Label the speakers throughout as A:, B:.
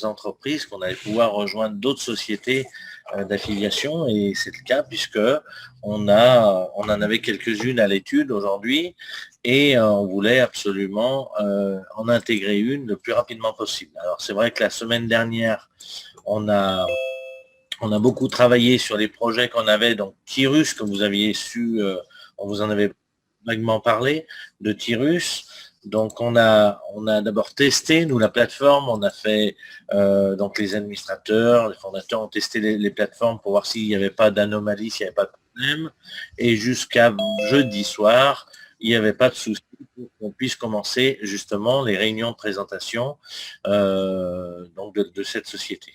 A: entreprises qu'on allait pouvoir rejoindre d'autres sociétés d'affiliation, et c'est le cas puisque on en avait quelques-unes à l'étude aujourd'hui, et on voulait absolument en intégrer une le plus rapidement possible. Alors c'est vrai que la semaine dernière, on a beaucoup travaillé sur les projets qu'on avait, donc Tirus, comme vous aviez su, on vous en avait vaguement parlé, de Tirus. Donc on a d'abord testé, nous, la plateforme, on a fait, donc les administrateurs, les fondateurs ont testé les plateformes pour voir s'il n'y avait pas d'anomalie, s'il n'y avait pas de problème. Et jusqu'à jeudi soir, il n'y avait pas de souci pour qu'on puisse commencer justement les réunions de présentation donc de cette société.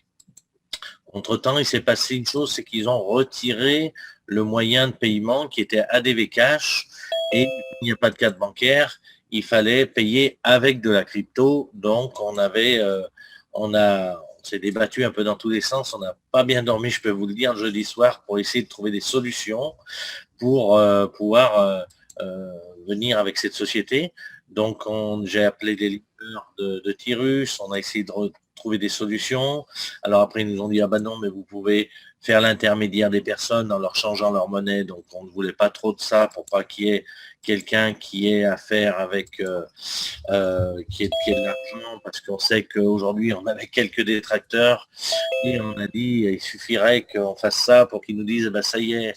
A: Entre-temps, il s'est passé une chose, c'est qu'ils ont retiré le moyen de paiement qui était ADV Cash, et il n'y a pas de carte bancaire, il fallait payer avec de la crypto. Donc on s'est débattu un peu dans tous les sens, on n'a pas bien dormi, je peux vous le dire, jeudi soir, pour essayer de trouver des solutions pour pouvoir venir avec cette société. Donc j'ai appelé des leaders de Tirus, on a essayé de trouver des solutions. Alors après, ils nous ont dit, ah ben non, mais vous pouvez faire l'intermédiaire des personnes en leur changeant leur monnaie. Donc on ne voulait pas trop de ça pour pas qu'il y ait quelqu'un qui ait affaire avec qui ait de l'argent, parce qu'on sait qu'aujourd'hui on avait quelques détracteurs, et on a dit il suffirait qu'on fasse ça pour qu'ils nous disent, ben ça y est,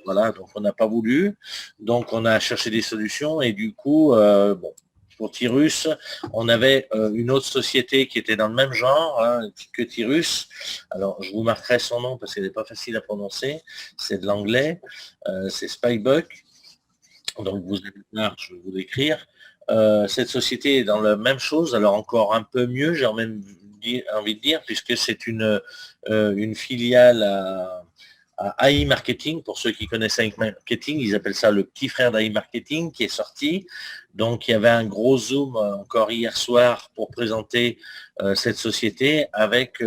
A: voilà, donc on n'a pas voulu. Donc on a cherché des solutions, et du coup, bon, pour Tirus, on avait une autre société qui était dans le même genre que Tirus. Alors je vous marquerai son nom parce qu'elle n'est pas facile à prononcer, c'est de l'anglais, c'est Spybuck. Donc vous allez voir, je vais vous l'écrire. Cette société est dans la même chose, alors encore un peu mieux, j'ai même envie de dire, puisque c'est une filiale à AI Marketing. Pour ceux qui connaissent AI Marketing, ils appellent ça le petit frère d'AI Marketing, qui est sorti. Donc il y avait un gros zoom encore hier soir pour présenter cette société avec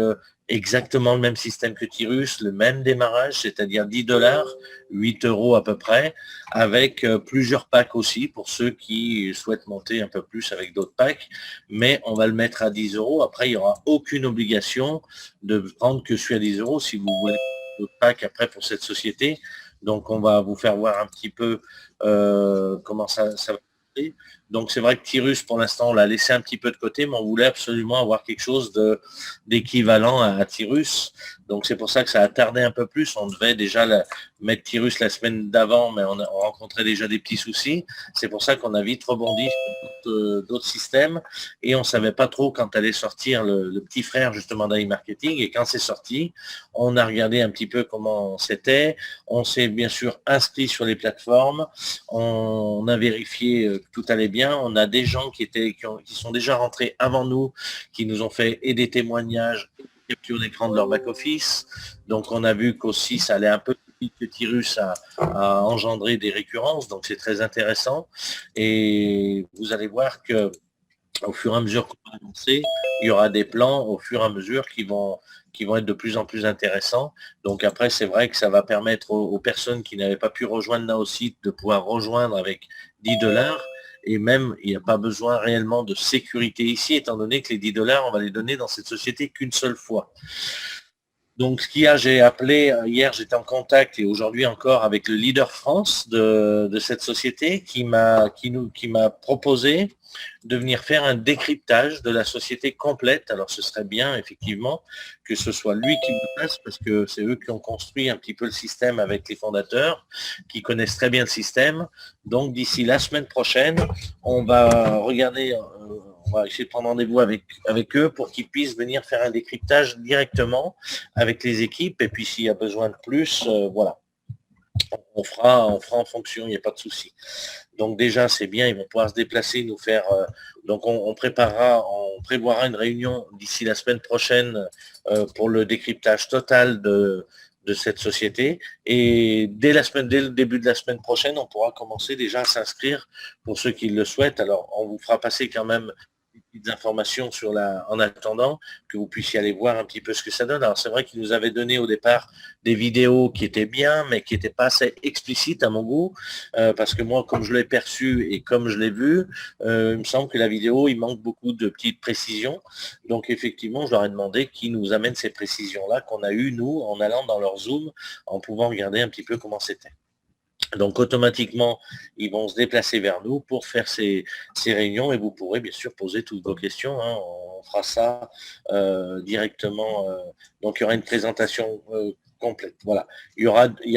A: exactement le même système que Tirus, le même démarrage, c'est-à-dire 10 $, 8 € à peu près, avec plusieurs packs aussi pour ceux qui souhaitent monter un peu plus avec d'autres packs, mais on va le mettre à 10 €. Après, il n'y aura aucune obligation de prendre que celui à 10 € si vous voulez d'autres packs après pour cette société. Donc on va vous faire voir un petit peu comment ça va. Donc c'est vrai que Tirus, pour l'instant, on l'a laissé un petit peu de côté, mais on voulait absolument avoir quelque chose d'équivalent à Tirus. Donc c'est pour ça que ça a tardé un peu plus. On devait déjà mettre Tirus la semaine d'avant, mais on rencontrait déjà des petits soucis. C'est pour ça qu'on a vite rebondi sur d'autres systèmes, et on ne savait pas trop quand allait sortir le petit frère justement d'AI Marketing. Et quand c'est sorti, on a regardé un petit peu comment c'était. On s'est bien sûr inscrit sur les plateformes. On a vérifié que tout allait bien. On a des gens qui sont déjà rentrés avant nous, qui nous ont fait et des témoignages, et des captures d'écran de leur back-office. Donc on a vu qu'aussi ça allait un peu plus vite que Tirus a engendré des récurrences. Donc c'est très intéressant. Et vous allez voir que au fur et à mesure qu'on va avancer, il y aura des plans au fur et à mesure qui vont être de plus en plus intéressants. Donc après, c'est vrai que ça va permettre aux personnes qui n'avaient pas pu rejoindre Naosite de pouvoir rejoindre avec 10 $. Et même, il n'y a pas besoin réellement de sécurité ici, étant donné que les 10 $, on va les donner dans cette société qu'une seule fois. Donc, ce qu'il y a, j'ai appelé, hier j'étais en contact, et aujourd'hui encore, avec le leader France de cette société, qui m'a proposé de venir faire un décryptage de la société complète. Alors ce serait bien effectivement que ce soit lui qui le fasse, parce que c'est eux qui ont construit un petit peu le système avec les fondateurs, qui connaissent très bien le système. Donc d'ici la semaine prochaine, on va regarder, on va essayer de prendre rendez-vous avec eux pour qu'ils puissent venir faire un décryptage directement avec les équipes. Et puis s'il y a besoin de plus, voilà. On fera en fonction, il n'y a pas de souci. Donc déjà, c'est bien, ils vont pouvoir se déplacer, nous faire... donc on prévoira une réunion d'ici la semaine prochaine pour le décryptage total de cette société. Et dès le début de la semaine prochaine, on pourra commencer déjà à s'inscrire pour ceux qui le souhaitent. Alors, on vous fera passer quand même petites informations en attendant que vous puissiez aller voir un petit peu ce que ça donne. Alors c'est vrai qu'il nous avait donné au départ des vidéos qui étaient bien, mais qui n'étaient pas assez explicites à mon goût, parce que moi, comme je l'ai perçu et comme je l'ai vu, il me semble que la vidéo, il manque beaucoup de petites précisions. Donc effectivement, je leur ai demandé qu'ils nous amènent ces précisions-là qu'on a eues, nous, en allant dans leur Zoom, en pouvant regarder un petit peu comment c'était. Donc automatiquement, ils vont se déplacer vers nous pour faire ces réunions et vous pourrez bien sûr poser toutes vos questions, hein. On fera ça directement. Donc il y aura une présentation complète. Voilà.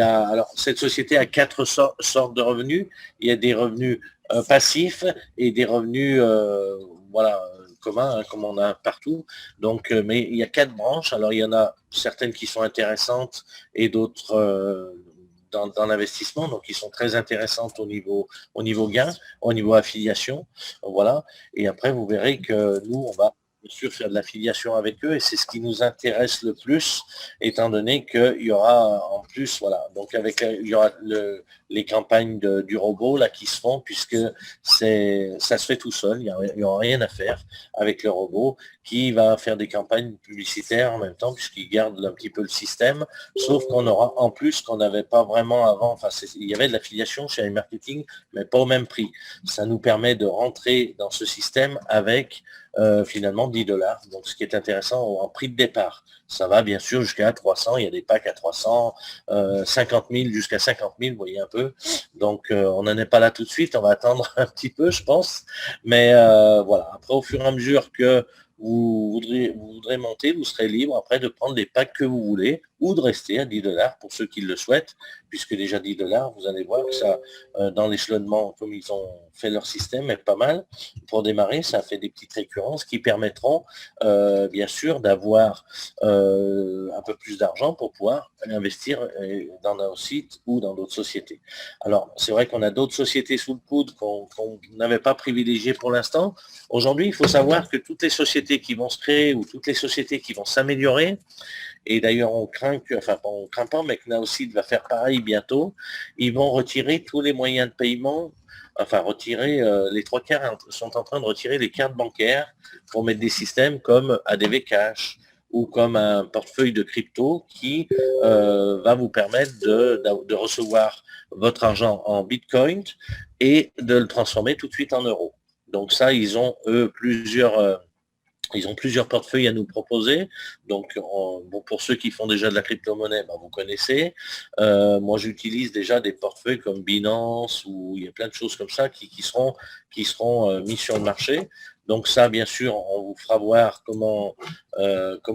A: Alors cette société a 4 sortes de revenus. Il y a des revenus passifs et des revenus voilà, communs, hein, comme on a partout. Donc, mais il y a 4 branches. Alors il y en a certaines qui sont intéressantes et d'autres dans l'investissement, donc ils sont très intéressantes au niveau gain, au niveau affiliation, voilà. Et après, vous verrez que nous, on va bien sûr faire de l'affiliation avec eux, et c'est ce qui nous intéresse le plus, étant donné qu'il y aura en plus, voilà, donc il y aura les campagnes du robot là qui se font, puisque ça se fait tout seul, il n'y aura rien à faire avec le robot, qui va faire des campagnes publicitaires en même temps, puisqu'il garde un petit peu le système, sauf qu'on aura en plus qu'on n'avait pas vraiment avant, enfin il y avait de l'affiliation chez iMarketing, mais pas au même prix. Ça nous permet de rentrer dans ce système avec finalement 10 $. Donc ce qui est intéressant en prix de départ. Ça va bien sûr jusqu'à 300, il y a des packs à 300, 50 000 jusqu'à 50 000, vous voyez un peu. Donc on n'en est pas là tout de suite, on va attendre un petit peu, je pense. Mais voilà, après au fur et à mesure que vous voudrez monter, vous serez libre après de prendre les packs que vous voulez ou de rester à 10 $ pour ceux qui le souhaitent, puisque déjà 10 $, vous allez voir que ça, dans l'échelonnement, comme ils ont fait leur système, est pas mal. Pour démarrer, ça fait des petites récurrences qui permettront, bien sûr, d'avoir un peu plus d'argent pour pouvoir investir dans nos sites ou dans d'autres sociétés. Alors, c'est vrai qu'on a d'autres sociétés sous le coude qu'on n'avait pas privilégiées pour l'instant. Aujourd'hui, il faut savoir que toutes les sociétés qui vont se créer ou toutes les sociétés qui vont s'améliorer, et d'ailleurs on craint que, enfin on craint pas, mais que Naocid va faire pareil bientôt, ils vont retirer tous les moyens de paiement, enfin retirer, les 3/4 sont en train de retirer les cartes bancaires pour mettre des systèmes comme ADV Cash ou comme un portefeuille de crypto qui va vous permettre de recevoir votre argent en Bitcoin et de le transformer tout de suite en euros. Donc ça, ils ont eux plusieurs portefeuilles à nous proposer. Donc, bon, pour ceux qui font déjà de la crypto-monnaie, ben, vous connaissez. Moi, j'utilise déjà des portefeuilles comme Binance, où il y a plein de choses comme ça qui seront mis sur le marché. Donc ça, bien sûr, on vous fera voir comment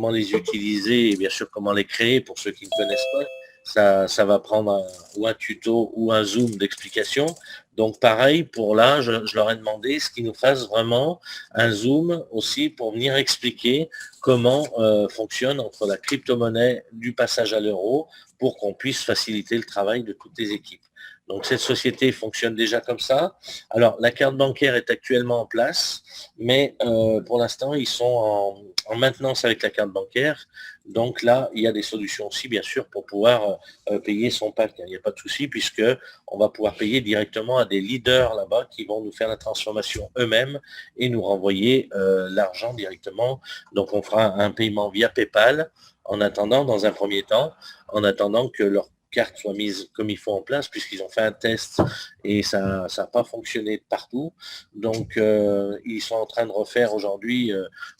A: les utiliser et bien sûr comment les créer pour ceux qui ne connaissent pas. Ça va prendre ou un tuto ou un zoom d'explication. Donc pareil, pour là, je leur ai demandé ce qu'ils nous fassent vraiment un zoom aussi pour venir expliquer comment fonctionne entre la crypto-monnaie du passage à l'euro pour qu'on puisse faciliter le travail de toutes les équipes. Donc cette société fonctionne déjà comme ça. Alors la carte bancaire est actuellement en place, mais pour l'instant ils sont en maintenance avec la carte bancaire. Donc là, il y a des solutions aussi, bien sûr, pour pouvoir payer son pack. Il n'y a pas de souci, puisque on va pouvoir payer directement à des leaders là-bas qui vont nous faire la transformation eux-mêmes et nous renvoyer l'argent directement. Donc on fera un paiement via PayPal en attendant, dans un premier temps, en attendant que leur carte soit mise comme il faut en place, puisqu'ils ont fait un test et ça n'a pas fonctionné partout. Donc ils sont en train de refaire aujourd'hui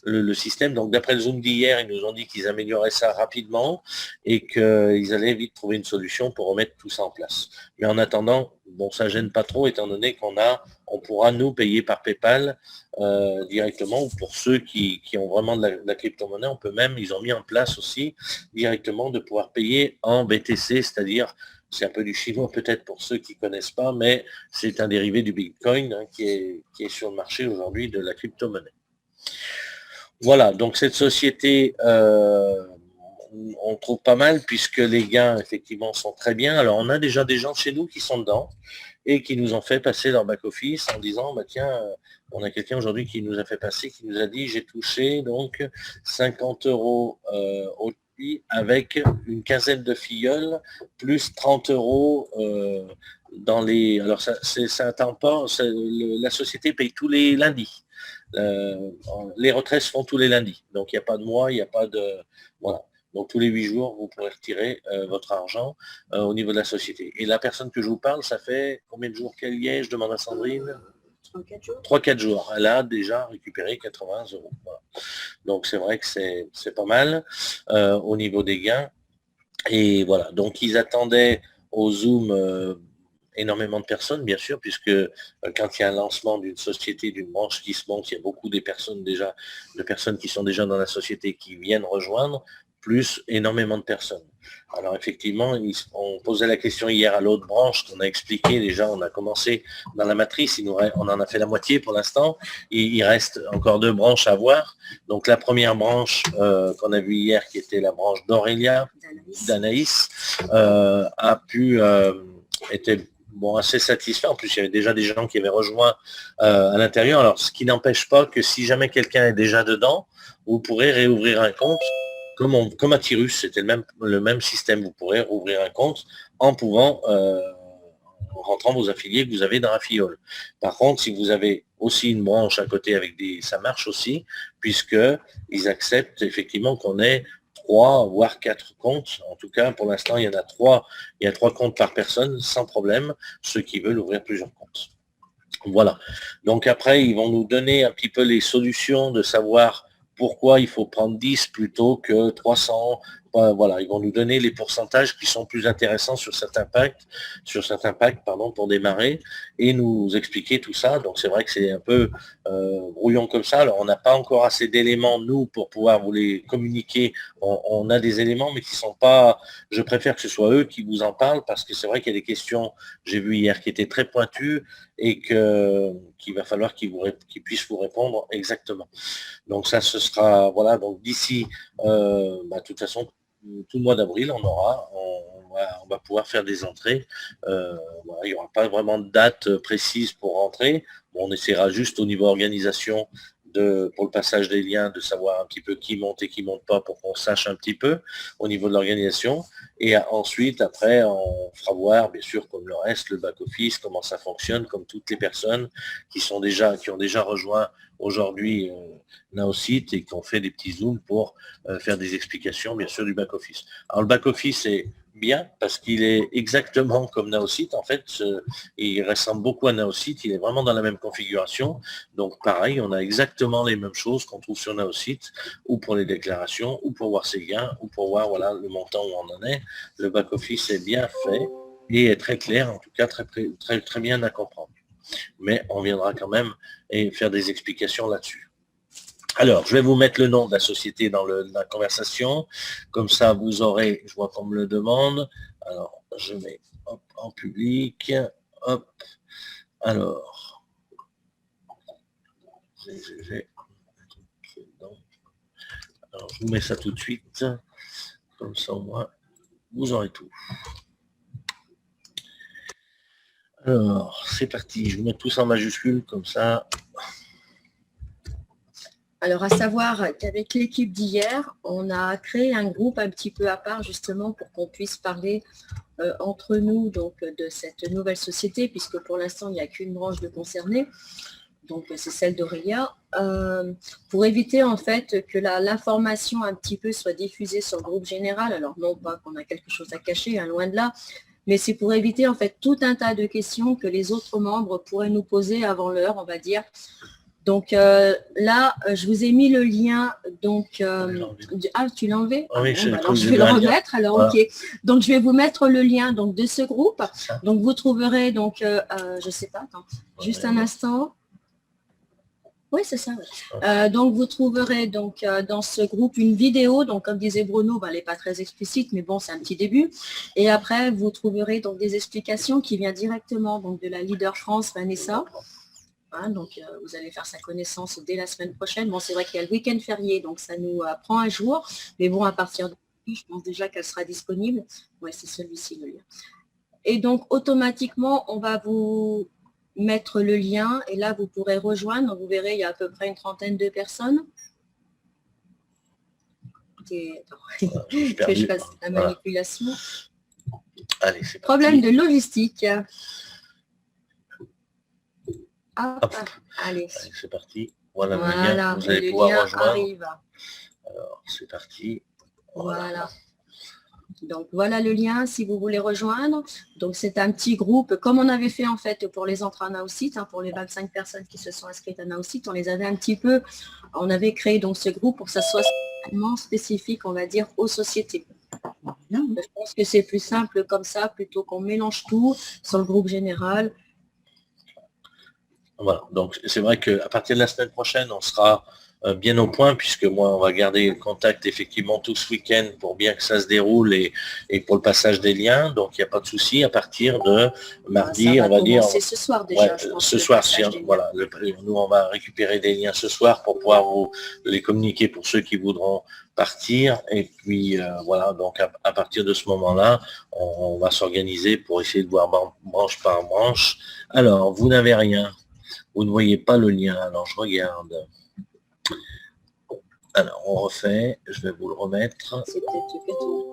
A: le système. Donc d'après le Zoom d'hier, ils nous ont dit qu'ils amélioraient ça rapidement et qu'ils allaient vite trouver une solution pour remettre tout ça en place. Mais en attendant, bon, ça gêne pas trop, étant donné on pourra nous payer par PayPal directement, ou pour ceux qui ont vraiment de la crypto-monnaie, on peut même, ils ont mis en place aussi directement de pouvoir payer en BTC, c'est-à-dire, c'est un peu du chinois peut-être pour ceux qui ne connaissent pas, mais c'est un dérivé du Bitcoin hein, qui est sur le marché aujourd'hui de la crypto-monnaie. Voilà, donc cette société, on trouve pas mal puisque les gains, effectivement, sont très bien. Alors, on a déjà des gens chez nous qui sont dedans et qui nous ont fait passer leur back-office en disant, bah, tiens, on a quelqu'un aujourd'hui qui nous a fait passer, qui nous a dit, j'ai touché donc 50 € au avec une quinzaine de filleuls, plus 30 € dans les... Alors, ça attend pas, la société paye tous les lundis. les retraits se font tous les lundis. Donc, il n'y a pas de mois, il n'y a pas de... Voilà. Donc, tous les 8 jours, vous pourrez retirer votre argent au niveau de la société. Et la personne que je vous parle, ça fait combien de jours qu'elle y est? Je demande à Sandrine. 3-4 jours. Elle a déjà récupéré 80 euros. Voilà. Donc, c'est vrai que c'est pas mal au niveau des gains. Et voilà. Donc, ils attendaient au Zoom énormément de personnes, bien sûr, puisque quand il y a un lancement d'une société, d'une branche qui se monte, il y a beaucoup de personnes qui sont déjà dans la société qui viennent rejoindre, plus énormément de personnes. Alors effectivement, on posait la question hier à l'autre branche qu'on a expliqué, déjà on a commencé dans la matrice, on en a fait la moitié pour l'instant, il reste encore 2 branches à voir. Donc la première branche qu'on a vue hier, qui était la branche d'Aurélia, d'Anaïs, a pu, était assez satisfait. En plus, il y avait déjà des gens qui avaient rejoint à l'intérieur. Alors, ce qui n'empêche pas que si jamais quelqu'un est déjà dedans, vous pourrez réouvrir un compte comme à Tyrus. C'était le même système. Vous pourrez rouvrir un compte en pouvant, en rentrant vos affiliés que vous avez dans la fiole. Par contre, si vous avez aussi une branche à côté avec ça marche aussi, puisqu'ils acceptent effectivement qu'on ait 3 voire 4 comptes. En tout cas, pour l'instant, il y a 3 comptes par personne, sans problème, ceux qui veulent ouvrir plusieurs comptes. Voilà. Donc après, ils vont nous donner un petit peu les solutions de savoir pourquoi il faut prendre 10 plutôt que 300. Voilà, ils vont nous donner les pourcentages qui sont plus intéressants sur certains packs, pour démarrer et nous expliquer tout ça. Donc c'est vrai que c'est un peu brouillon comme ça. Alors on n'a pas encore assez d'éléments, nous, pour pouvoir vous les communiquer. On a des éléments, mais qui ne sont pas... Je préfère que ce soit eux qui vous en parlent parce que c'est vrai qu'il y a des questions, j'ai vu hier, qui étaient très pointues et qu'il va falloir qu'ils puissent vous répondre exactement. Donc ça, ce sera, voilà, donc d'ici, de toute façon, tout le mois d'avril, on va pouvoir faire des entrées. Voilà, il n'y aura pas vraiment de date précise pour rentrer. Bon, on essaiera juste au niveau organisation pour le passage des liens, de savoir un petit peu qui monte et qui ne monte pas pour qu'on sache un petit peu au niveau de l'organisation. Et ensuite, après, on fera voir, bien sûr, comme le reste, le back-office, comment ça fonctionne, comme toutes les personnes qui ont déjà rejoint aujourd'hui Naosite et qui ont fait des petits zooms pour faire des explications, bien sûr, du back-office. Alors, le back-office est bien parce qu'il est exactement comme Naosite. En fait, il ressemble beaucoup à Naosite. Il est vraiment dans la même configuration. Donc, pareil, on a exactement les mêmes choses qu'on trouve sur Naosite, ou pour les déclarations, ou pour voir ses gains, ou pour voir voilà, le montant où on en est. Le back-office est bien fait et est très clair, en tout cas très, très, très bien à comprendre. Mais on viendra quand même et faire des explications là-dessus. Alors, je vais vous mettre le nom de la société dans la conversation. Comme ça, vous aurez, je vois qu'on me le demande. Alors, je mets hop, en public. Hop. Alors, je vous mets ça tout de suite. Comme ça, au moins, vous aurez tout. Alors, c'est parti. Je vous mets tout ça en majuscule, comme ça.
B: Alors, à savoir qu'avec l'équipe d'hier, on a créé un groupe un petit peu à part, justement, pour qu'on puisse parler entre nous donc, de cette nouvelle société, puisque pour l'instant, il n'y a qu'une branche de concernés. Donc, c'est celle d'Aurélia, pour éviter en fait que l'information un petit peu soit diffusée sur le groupe général. Alors, non pas qu'on a quelque chose à cacher, hein, loin de là, mais c'est pour éviter en fait tout un tas de questions que les autres membres pourraient nous poser avant l'heure, on va dire. Donc là, je vous ai mis le lien. Donc, ah, tu l'as enlevé?
A: Oui,
B: alors je vais le remettre. Alors, voilà. Ok. Donc, je vais vous mettre le lien donc, de ce groupe. Donc, vous trouverez, donc, je ne sais pas, attends, juste un instant. Oui, c'est ça. Ouais. Donc, vous trouverez donc, dans ce groupe une vidéo. Donc, comme disait Bruno, elle n'est pas très explicite, mais bon, c'est un petit début. Et après, vous trouverez donc, des explications qui viennent directement donc, de la leader France, Vanessa. Hein, donc, vous allez faire sa connaissance dès la semaine prochaine. Bon, c'est vrai qu'il y a le week-end férié, donc ça nous prend un jour. Mais bon, à partir de je pense déjà qu'elle sera disponible. Oui, c'est celui-ci le lien. Et donc, automatiquement, on va vous mettre le lien et là, vous pourrez rejoindre. Vous verrez, il y a à peu près une trentaine de personnes. Attends, que je fasse la manipulation.
A: Allez, c'est parti.
B: Problème de logistique. Hop. Allez.
A: C'est parti. Voilà le lien
B: Voilà,
A: que vous
B: et
A: allez
B: le
A: pouvoir
B: lien
A: rejoindre.
B: arrive.
A: Alors, c'est parti.
B: Voilà. Donc voilà le lien si vous voulez rejoindre. Donc c'est un petit groupe, comme on avait fait en fait pour les entrées à Naosite, pour les 25 personnes qui se sont inscrites à Naosite, on les avait un petit peu, on avait créé donc ce groupe pour que ça soit vraiment spécifique, on va dire, aux sociétés. Je pense que c'est plus simple comme ça, plutôt qu'on mélange tout sur le groupe général.
A: Voilà, donc c'est vrai qu'à partir de la semaine prochaine, on sera bien au point, puisque moi, on va garder le contact effectivement tout ce week-end pour bien que ça se déroule et pour le passage des liens. Donc, il n'y a pas de souci. À partir de mardi, on va dire...
B: C'est ce soir déjà, je pense.
A: Ce soir, voilà, nous, on va récupérer des liens ce soir pour pouvoir vous les communiquer pour ceux qui voudront partir. Et puis, voilà, donc à partir de ce moment-là, on va s'organiser pour essayer de voir branche par branche. Alors, vous n'avez rien. Vous ne voyez pas le lien, alors je regarde. Alors, on refait, je vais vous le remettre.
B: C'est peut-être que tout.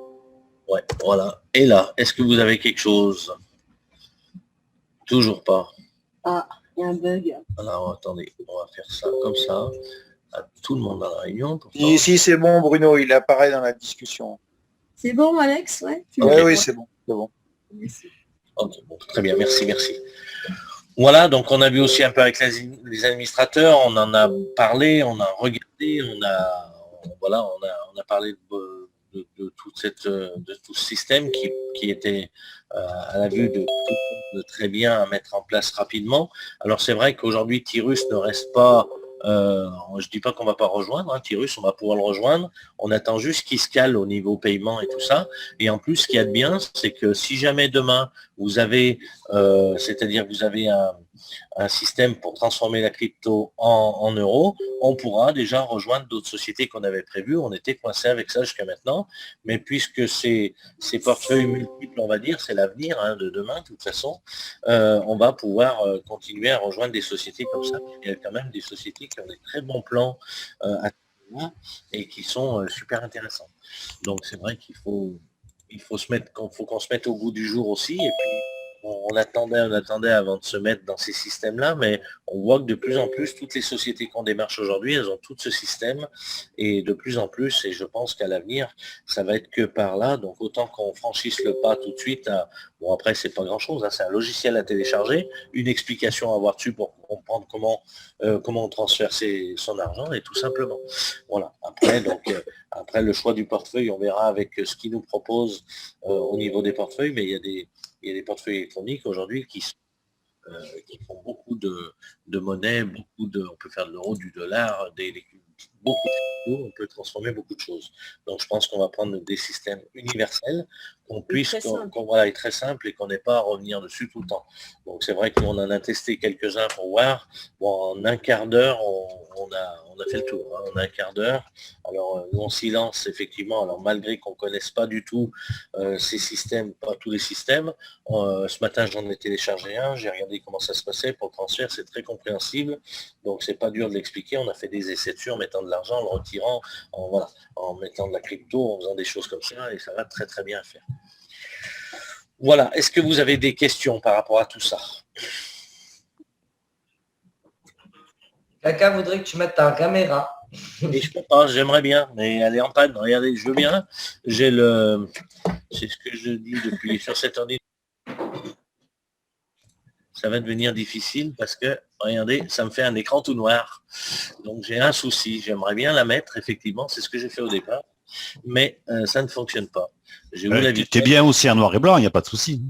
A: Ouais, voilà. Et là, est-ce que vous avez quelque chose? Toujours pas.
B: Ah, il y a un bug.
A: Alors, attendez, on va faire ça comme ça. À tout le monde dans la réunion.
C: Si, c'est bon, Bruno, il apparaît dans la discussion.
B: C'est bon, Alex? Ouais.
C: Okay. Oui, c'est bon.
B: Merci.
A: Ok, bon, très bien, merci. Voilà, donc on a vu aussi un peu avec les administrateurs, on en a parlé, on a regardé, on a parlé de tout ce système qui était à la vue de très bien à mettre en place rapidement. Alors c'est vrai qu'aujourd'hui Tyrus ne reste pas, je dis pas qu'on va pas rejoindre, Tyrus, on va pouvoir le rejoindre, on attend juste qu'il se cale au niveau paiement et tout ça. Et en plus, ce qu'il y a de bien, c'est que si jamais demain vous avez, c'est-à-dire vous avez un système pour transformer la crypto en euros, on pourra déjà rejoindre d'autres sociétés qu'on avait prévues. On était coincé avec ça jusqu'à maintenant, mais puisque ces portefeuilles multiples, on va dire, c'est l'avenir de demain, de toute façon, on va pouvoir continuer à rejoindre des sociétés comme ça. Il y a quand même des sociétés qui ont des très bons plans à et qui sont super intéressants. Donc c'est vrai qu'il faut qu'on se mette au goût du jour aussi. Et puis on attendait avant de se mettre dans ces systèmes-là, mais on voit que de plus en plus, toutes les sociétés qu'on démarche aujourd'hui, elles ont tout ce système, et de plus en plus, et je pense qu'à l'avenir, ça va être que par là, donc autant qu'on franchisse le pas tout de suite bon après, c'est pas grand-chose, c'est un logiciel à télécharger, une explication à avoir dessus pour comprendre comment on transfère son argent, et tout simplement. Voilà, après, le choix du portefeuille, on verra avec ce qu'il nous propose au niveau des portefeuilles, mais il y a des portefeuilles électroniques aujourd'hui qui font beaucoup de monnaie, on peut faire de l'euro, du dollar, beaucoup de choses, on peut transformer beaucoup de choses. Donc je pense qu'on va prendre des systèmes universels qu'on puisse, est très simple et qu'on n'ait pas à revenir dessus tout le temps. Donc c'est vrai qu'on en a testé quelques-uns pour voir. Bon, en un quart d'heure, on a fait le tour. En un quart d'heure. Alors nous on s'y lance effectivement. Alors malgré qu'on ne connaisse pas du tout ces systèmes, pas tous les systèmes, ce matin j'en ai téléchargé un, j'ai regardé comment ça se passait pour le transfert, c'est très compréhensible. Donc c'est pas dur de l'expliquer. On a fait des essais dessus en mettant de l'argent, en le retirant, en mettant de la crypto, en faisant des choses comme ça, et ça va très très bien à faire. Voilà, est-ce que vous avez des questions par rapport à tout ça?
D: Quelqu'un voudrait que tu mettes ta caméra.
A: Et je peux pas, j'aimerais bien, mais elle est en panne. Regardez, je veux bien. C'est ce que je dis depuis sur cette année. Ça va devenir difficile parce que, regardez, ça me fait un écran tout noir. Donc j'ai un souci. J'aimerais bien la mettre, effectivement, c'est ce que j'ai fait au départ. Mais ça ne fonctionne pas.
E: T'es bien aussi en noir et blanc, il n'y a pas de souci.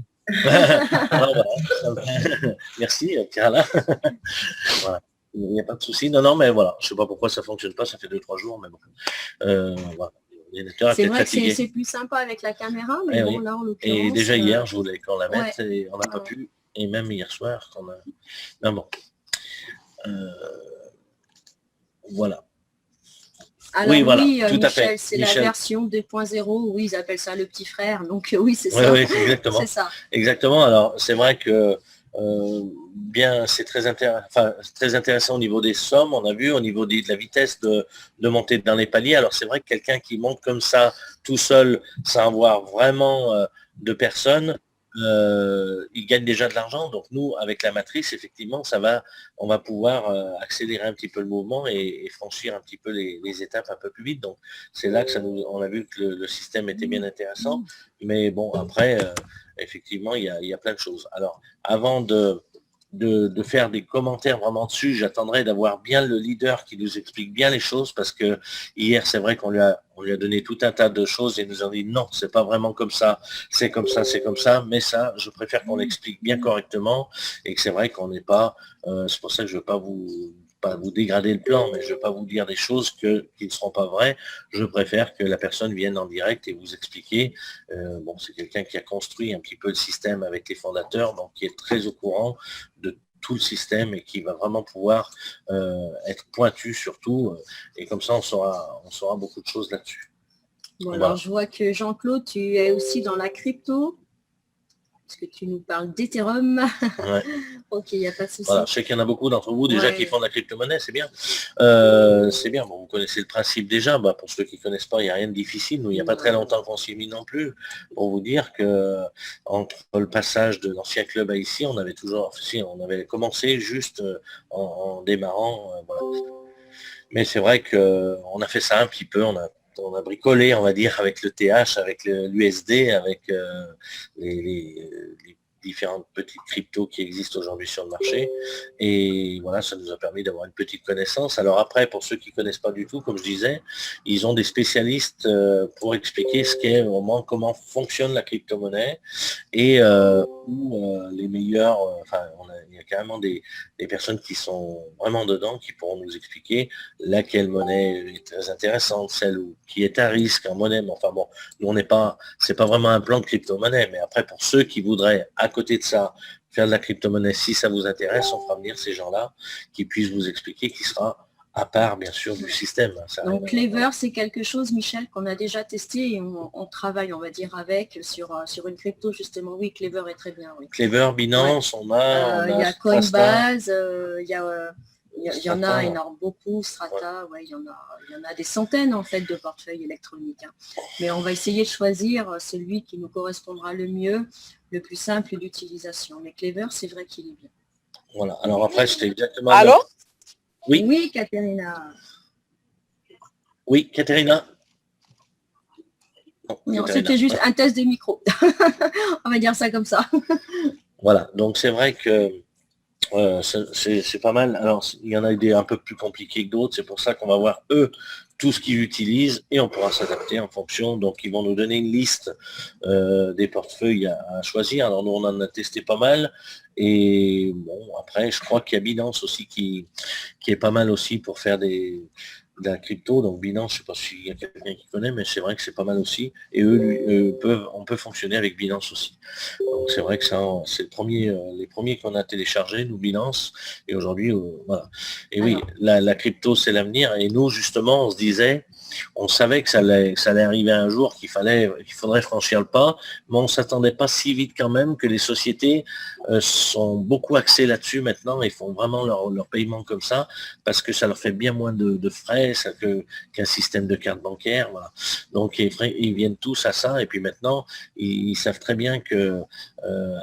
A: Merci, Carla. Voilà. Il n'y a pas de souci. Non, mais voilà. Je ne sais pas pourquoi ça ne fonctionne pas. Ça fait 2-3 jours, mais bon. Voilà.
B: C'est vrai que c'est plus sympa avec la caméra, mais bon, là, en l'occurrence...
A: Et déjà hier, je voulais qu'on la mette et on n'a pas pu. Et même hier soir, qu'on a... Non, bon. Voilà.
B: Alors oui, Michel, c'est la version 2.0, oui, ils appellent ça le petit frère, donc oui, c'est ça.
A: Oui, exactement.
B: C'est ça.
A: Exactement, alors c'est vrai que c'est très intéressant au niveau des sommes, on a vu, au niveau de la vitesse de montée dans les paliers. Alors c'est vrai que quelqu'un qui monte comme ça, tout seul, sans avoir vraiment de personnes, ils gagnent déjà de l'argent. Donc nous, avec la matrice, effectivement, on va pouvoir accélérer un petit peu le mouvement et franchir un petit peu les étapes un peu plus vite. Donc c'est là que on a vu que le système était bien intéressant. Mais bon, après, effectivement, il y a plein de choses. Alors, avant de faire des commentaires vraiment dessus, j'attendrai d'avoir bien le leader qui nous explique bien les choses, parce que hier, c'est vrai qu'on lui a donné tout un tas de choses et nous a dit non, c'est pas vraiment comme ça, c'est comme ça, c'est comme ça, mais ça, je préfère qu'on l'explique bien correctement, et que c'est vrai qu'on n'est pas, c'est pour ça que je ne veux pas vous dégrader le plan, mais je ne veux pas vous dire des choses qui ne seront pas vraies. Je préfère que la personne vienne en direct et vous expliquer. Bon, c'est quelqu'un qui a construit un petit peu le système avec les fondateurs, donc qui est très au courant de tout le système et qui va vraiment pouvoir être pointu surtout. Et comme ça, on saura beaucoup de choses là-dessus.
B: Bon, voilà. Alors, je vois que Jean-Claude, tu es aussi dans la crypto. Parce que tu nous parles d'Ethereum.
A: Ouais.
B: Ok, il n'y a pas de souci.
A: Voilà, je sais qu'il y en a beaucoup d'entre vous déjà qui font de la crypto-monnaie, c'est bien. C'est bien, bon, vous connaissez le principe déjà. Bah, pour ceux qui ne connaissent pas, il n'y a rien de difficile. Nous, il n'y a pas très longtemps qu'on s'y est mis non plus. Pour vous dire que entre le passage de l'ancien club à ici, on avait commencé juste en démarrant. Voilà. Mais c'est vrai qu'on a fait ça un petit peu. On a bricolé, on va dire, avec le TH, avec l'USD, avec les différentes petites cryptos qui existent aujourd'hui sur le marché. Et voilà, ça nous a permis d'avoir une petite connaissance. Alors après, pour ceux qui ne connaissent pas du tout, comme je disais, ils ont des spécialistes pour expliquer ce qu'est vraiment, comment fonctionne la crypto-monnaie et les meilleurs, il y a carrément des personnes qui sont vraiment dedans, qui pourront nous expliquer laquelle monnaie est très intéressante, celle qui est à risque en monnaie. Mais enfin bon, nous c'est pas vraiment un plan de crypto-monnaie, mais après pour ceux qui voudraient à côté de ça faire de la crypto-monnaie, si ça vous intéresse, on fera venir ces gens-là qui puissent vous expliquer, qui sera à part bien sûr du système.
B: Donc Clever, c'est quelque chose, Michel, qu'on a déjà testé et on travaille, on va dire, avec sur une crypto justement. Oui, Clever est très bien. Oui.
A: Clever, Binance, on a
B: il y a Coinbase, il y en a énorme, beaucoup, Strata, il y en a des centaines en fait de portefeuilles électroniques. Hein. Mais on va essayer de choisir celui qui nous correspondra le mieux, le plus simple d'utilisation. Mais Clever, c'est vrai qu'il est bien.
A: Voilà, alors après, c'était exactement...
F: Allô?
B: Oui, oui, Katerina.
A: Oui, Katerina.
B: Non, c'était juste un test de micro. On va dire ça comme ça.
A: Voilà, donc c'est vrai que c'est pas mal. Alors, il y en a des un peu plus compliqués que d'autres. C'est pour ça qu'on va voir, eux, tout ce qu'ils utilisent et on pourra s'adapter en fonction. Donc, ils vont nous donner une liste des portefeuilles à choisir. Alors, nous, on en a testé pas mal. Et bon, après, je crois qu'il y a Binance aussi qui est pas mal aussi pour faire de la crypto. Donc Binance, je ne sais pas s'il y a quelqu'un qui connaît, mais c'est vrai que c'est pas mal aussi. Et on peut fonctionner avec Binance aussi. Donc c'est vrai que c'est les premiers qu'on a téléchargés, nous, Binance. Et aujourd'hui, voilà. Et oui, la crypto, c'est l'avenir. Et nous, justement, on se disait, on savait que ça allait arriver un jour, qu'il faudrait franchir le pas, mais on ne s'attendait pas si vite quand même, que les sociétés sont beaucoup axées là-dessus maintenant et font vraiment leur paiement comme ça, parce que ça leur fait bien moins de frais qu'un système de carte bancaire. Voilà. Donc ils viennent tous à ça, et puis maintenant, ils savent très bien que...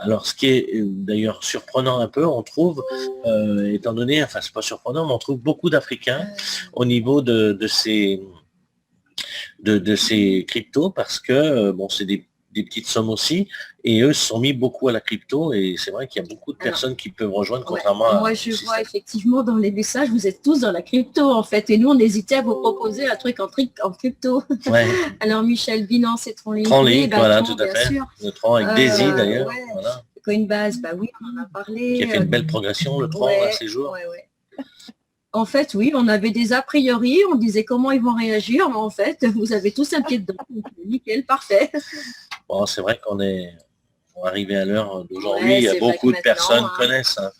A: alors ce qui est d'ailleurs surprenant un peu, on trouve, étant donné, enfin c'est pas surprenant, mais on trouve beaucoup d'Africains au niveau de ces cryptos, parce que bon, c'est des petites sommes aussi, et eux se sont mis beaucoup à la crypto, et c'est vrai qu'il y a beaucoup de personnes qui peuvent rejoindre, contrairement à...
B: Moi, je vois effectivement dans les messages, vous êtes tous dans la crypto, en fait, et nous, on hésitait à vous proposer un truc en crypto. Ouais. Alors, Michel, Binance et Tronlink.
A: Voilà, tout à fait.
B: Sûr.
A: Le Tron avec Daisy, d'ailleurs.
B: Ouais.
A: Voilà.
B: Coinbase, bah oui, on en a parlé.
A: Qui a fait une belle progression, le Tron, à ces jours.
B: En fait, oui, on avait des a priori, on disait comment ils vont réagir, mais en fait, vous avez tous un pied dedans. Nickel, parfait.
A: Bon, c'est vrai qu'on est arrivé à l'heure d'aujourd'hui, beaucoup de personnes connaissent. Hein.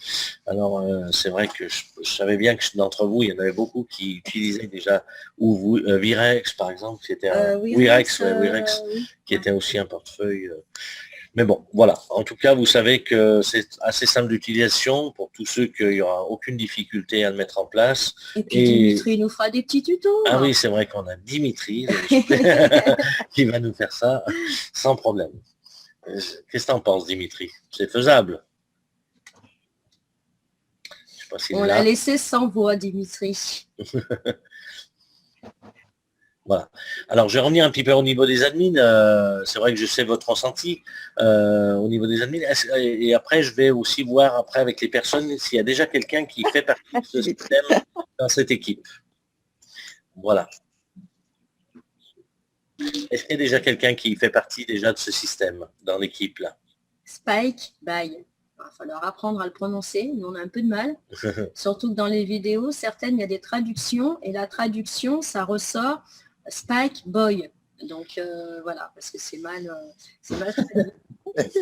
A: Alors, c'est vrai que je savais bien que d'entre vous, il y en avait beaucoup qui utilisaient déjà Virex, par exemple, qui était Wirex, qui était aussi un portefeuille. Mais bon, voilà. En tout cas, vous savez que c'est assez simple d'utilisation pour tous ceux qu'il n'y aura aucune difficulté à le mettre en place.
B: Et puis Dimitri nous fera des petits tutos.
A: Ah oui, c'est vrai qu'on a Dimitri qui va nous faire ça sans problème. Qu'est-ce que t'en penses, Dimitri? C'est faisable? Je sais pas s'il
B: On
A: est
B: l'a
A: là.
B: laissé sans voix, Dimitri.
A: Voilà. Alors, je vais revenir un petit peu au niveau des admins. C'est vrai que je sais votre ressenti au niveau des admins. Et après, je vais aussi voir après avec les personnes s'il y a déjà quelqu'un qui fait partie de ce système dans cette équipe. Voilà. Est-ce qu'il y a déjà quelqu'un qui fait partie déjà de ce système dans l'équipe là?
B: Spike, bye. Il va falloir apprendre à le prononcer. Nous, on a un peu de mal. Surtout que dans les vidéos, certaines, il y a des traductions. Et la traduction, ça ressort Spike Boy. Donc, voilà, parce que c'est mal traduit.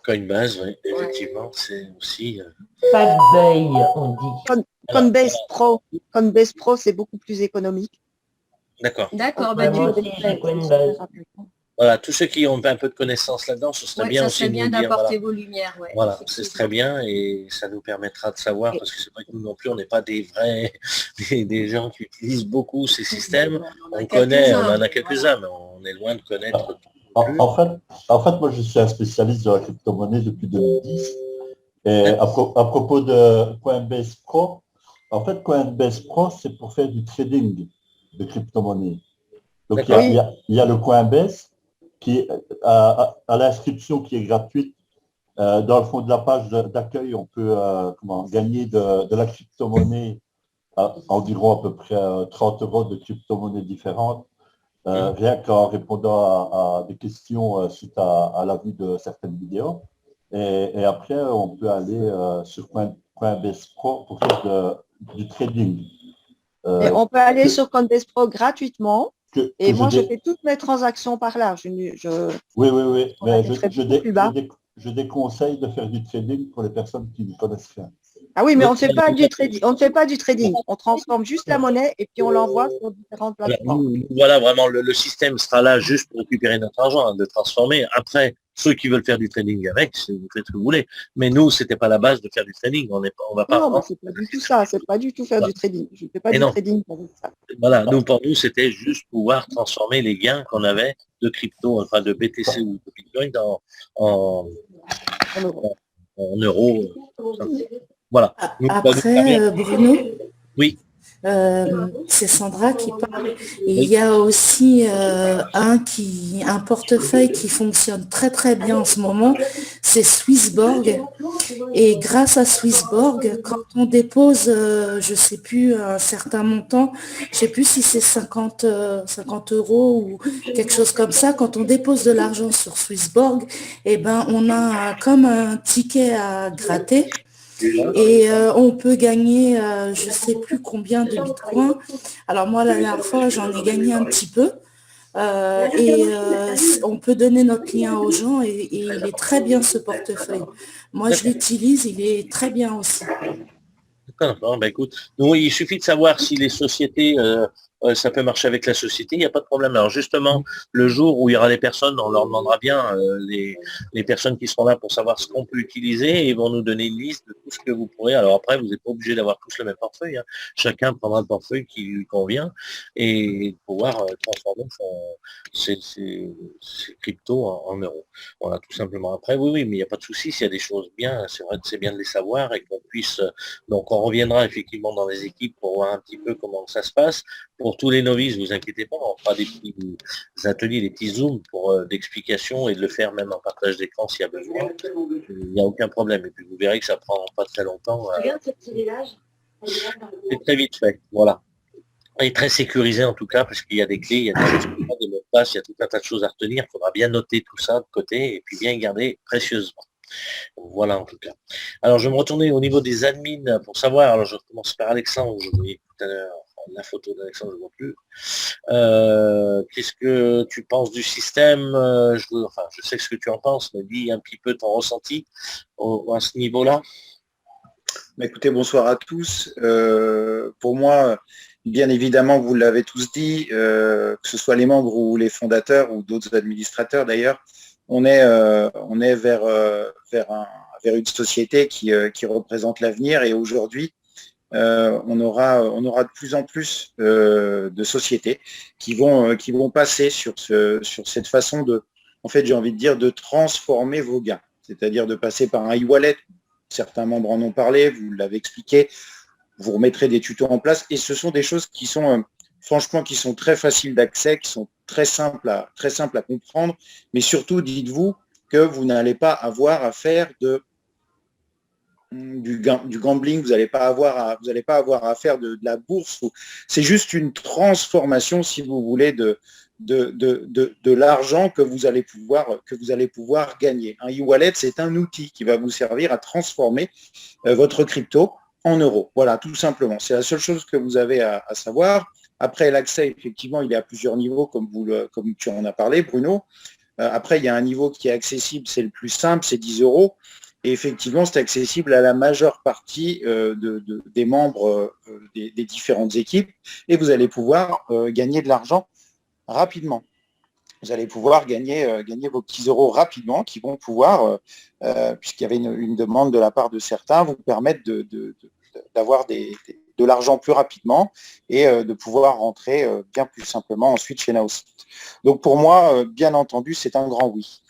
A: Coinbase, oui, effectivement, c'est aussi...
D: Pas de veille, on dit.
F: Coinbase Pro. Coinbase Pro, c'est beaucoup plus économique.
A: D'accord.
B: D'accord,
D: Ouais, moi
B: tu...
D: aussi, j'ai Coinbase.
A: Voilà, tous ceux qui ont un peu de connaissances là-dedans, ce serait bien
B: ça
A: aussi
B: serait
A: de
B: bien
A: nous dire,
B: d'apporter
A: voilà,
B: vos lumières. Ouais,
A: voilà, ce serait bien et ça nous permettra de savoir, parce que c'est vrai que nous non plus, on n'est pas des vrais, des gens qui utilisent beaucoup ces systèmes. On connaît, on en a quelques-uns, mais on est loin de connaître tout.
G: En fait, moi, je suis un spécialiste de la crypto-monnaie depuis 2010. Et à propos de Coinbase Pro, en fait, Coinbase Pro, c'est pour faire du trading de crypto-monnaie. Donc, il y a le Coinbase qui à l'inscription qui est gratuite. Dans le fond de la page d'accueil, on peut gagner de la crypto-monnaie environ à peu près 30 € de crypto-monnaies différentes. Rien qu'en répondant à des questions suite à la vue de certaines vidéos. Et après, on peut aller sur Coinbase Pro pour faire du trading.
F: Et on peut aller sur Coinbase Pro gratuitement. Et moi, je fais toutes mes transactions par là.
G: Oui. Mais je déconseille de faire du trading pour les personnes qui ne connaissent rien.
F: Ah oui, mais on ne fait pas du trading. On ne fait pas du trading. On transforme juste la monnaie et puis on l'envoie sur différentes plateformes.
A: Voilà, vraiment, le système sera là juste pour récupérer notre argent, hein, de transformer. Après, ceux qui veulent faire du trading avec, vous faites ce que vous voulez. Mais nous, c'était pas la base de faire du trading. On va pas.
F: Non, c'est pas du tout ça. C'est pas du tout faire du trading. Je ne fais pas du trading avec ça.
A: Voilà, pour nous, c'était juste pouvoir transformer les gains qu'on avait de crypto, enfin de BTC ou de Bitcoin en euros. Voilà.
H: Après, Bruno,
A: oui.
H: C'est Sandra qui parle. Il y a aussi un portefeuille qui fonctionne très très bien en ce moment, c'est Swissborg. Et grâce à Swissborg, quand on dépose, je sais plus, un certain montant, je sais plus si c'est 50 € ou quelque chose comme ça, quand on dépose de l'argent sur Swissborg, on a comme un ticket à gratter. Et on peut gagner, je ne sais plus combien de bitcoins. Alors moi, la dernière fois, j'en ai gagné un petit peu. On peut donner notre lien aux gens et il est très bien ce portefeuille. Moi, je l'utilise, il est très bien aussi.
A: D'accord, écoute, nous, il suffit de savoir si les sociétés, ça peut marcher avec la société, il n'y a pas de problème. Alors justement, le jour où il y aura des personnes, on leur demandera bien, les personnes qui seront là pour savoir ce qu'on peut utiliser et ils vont nous donner une liste de tout ce que vous pourrez. Alors après, vous n'êtes pas obligé d'avoir tous le même portefeuille, hein. Chacun prendra le portefeuille qui lui convient et pouvoir transformer ses cryptos en euros. Voilà, tout simplement. Après, oui, mais il n'y a pas de souci, s'il y a des choses bien, c'est vrai que c'est bien de les savoir et qu'on puisse... Donc on reviendra effectivement dans les équipes pour voir un petit peu comment ça se passe. Pour tous les novices, vous inquiétez pas, on fera des petits ateliers, des petits zooms pour d'explications et de le faire même en partage d'écran s'il y a besoin. Il n'y a aucun problème. Et puis vous verrez que ça prend pas très longtemps. C'est très vite fait, voilà. Et très sécurisé en tout cas, parce qu'il y a des clés, il y a des choses, des mots de passe, il y a tout un tas de choses à retenir. Il faudra bien noter tout ça de côté et puis bien garder précieusement. Voilà en tout cas. Alors je vais me retourner au niveau des admins pour savoir, alors je commence par Alexandre, je voyais tout à l'heure la photo d'Alexandre, je ne vois plus. Qu'est-ce que tu penses du système? Je sais ce que tu en penses, mais dis un petit peu ton ressenti à ce niveau-là.
C: Écoutez, bonsoir à tous. Pour moi, bien évidemment, vous l'avez tous dit, que ce soit les membres ou les fondateurs ou d'autres administrateurs d'ailleurs, on est vers une société qui représente l'avenir et aujourd'hui, on aura de plus en plus de sociétés qui vont passer sur cette façon en fait, j'ai envie de dire, de transformer vos gains, c'est-à-dire de passer par un e-wallet. Certains membres en ont parlé, vous l'avez expliqué, vous remettrez des tutos en place et ce sont des choses qui sont, franchement, qui sont très faciles d'accès, qui sont très simples à comprendre, mais surtout, dites-vous que vous n'allez pas avoir à faire du gambling, vous n'allez pas avoir à faire de la bourse. C'est juste une transformation, si vous voulez, de l'argent que vous allez pouvoir gagner. Un e-wallet, c'est un outil qui va vous servir à transformer votre crypto en euros. Voilà, tout simplement. C'est la seule chose que vous avez à savoir. Après, l'accès, effectivement, il est à plusieurs niveaux, comme tu en as parlé, Bruno. Après, il y a un niveau qui est accessible, c'est le plus simple, c'est 10 €. Et effectivement, c'est accessible à la majeure partie des membres des différentes équipes. Et vous allez pouvoir gagner de l'argent rapidement. Vous allez pouvoir gagner vos petits euros rapidement qui vont pouvoir, puisqu'il y avait une demande de la part de certains, vous permettre d'avoir de l'argent plus rapidement et de pouvoir rentrer bien plus simplement ensuite chez Naosite. Donc pour moi, bien entendu, c'est un grand oui.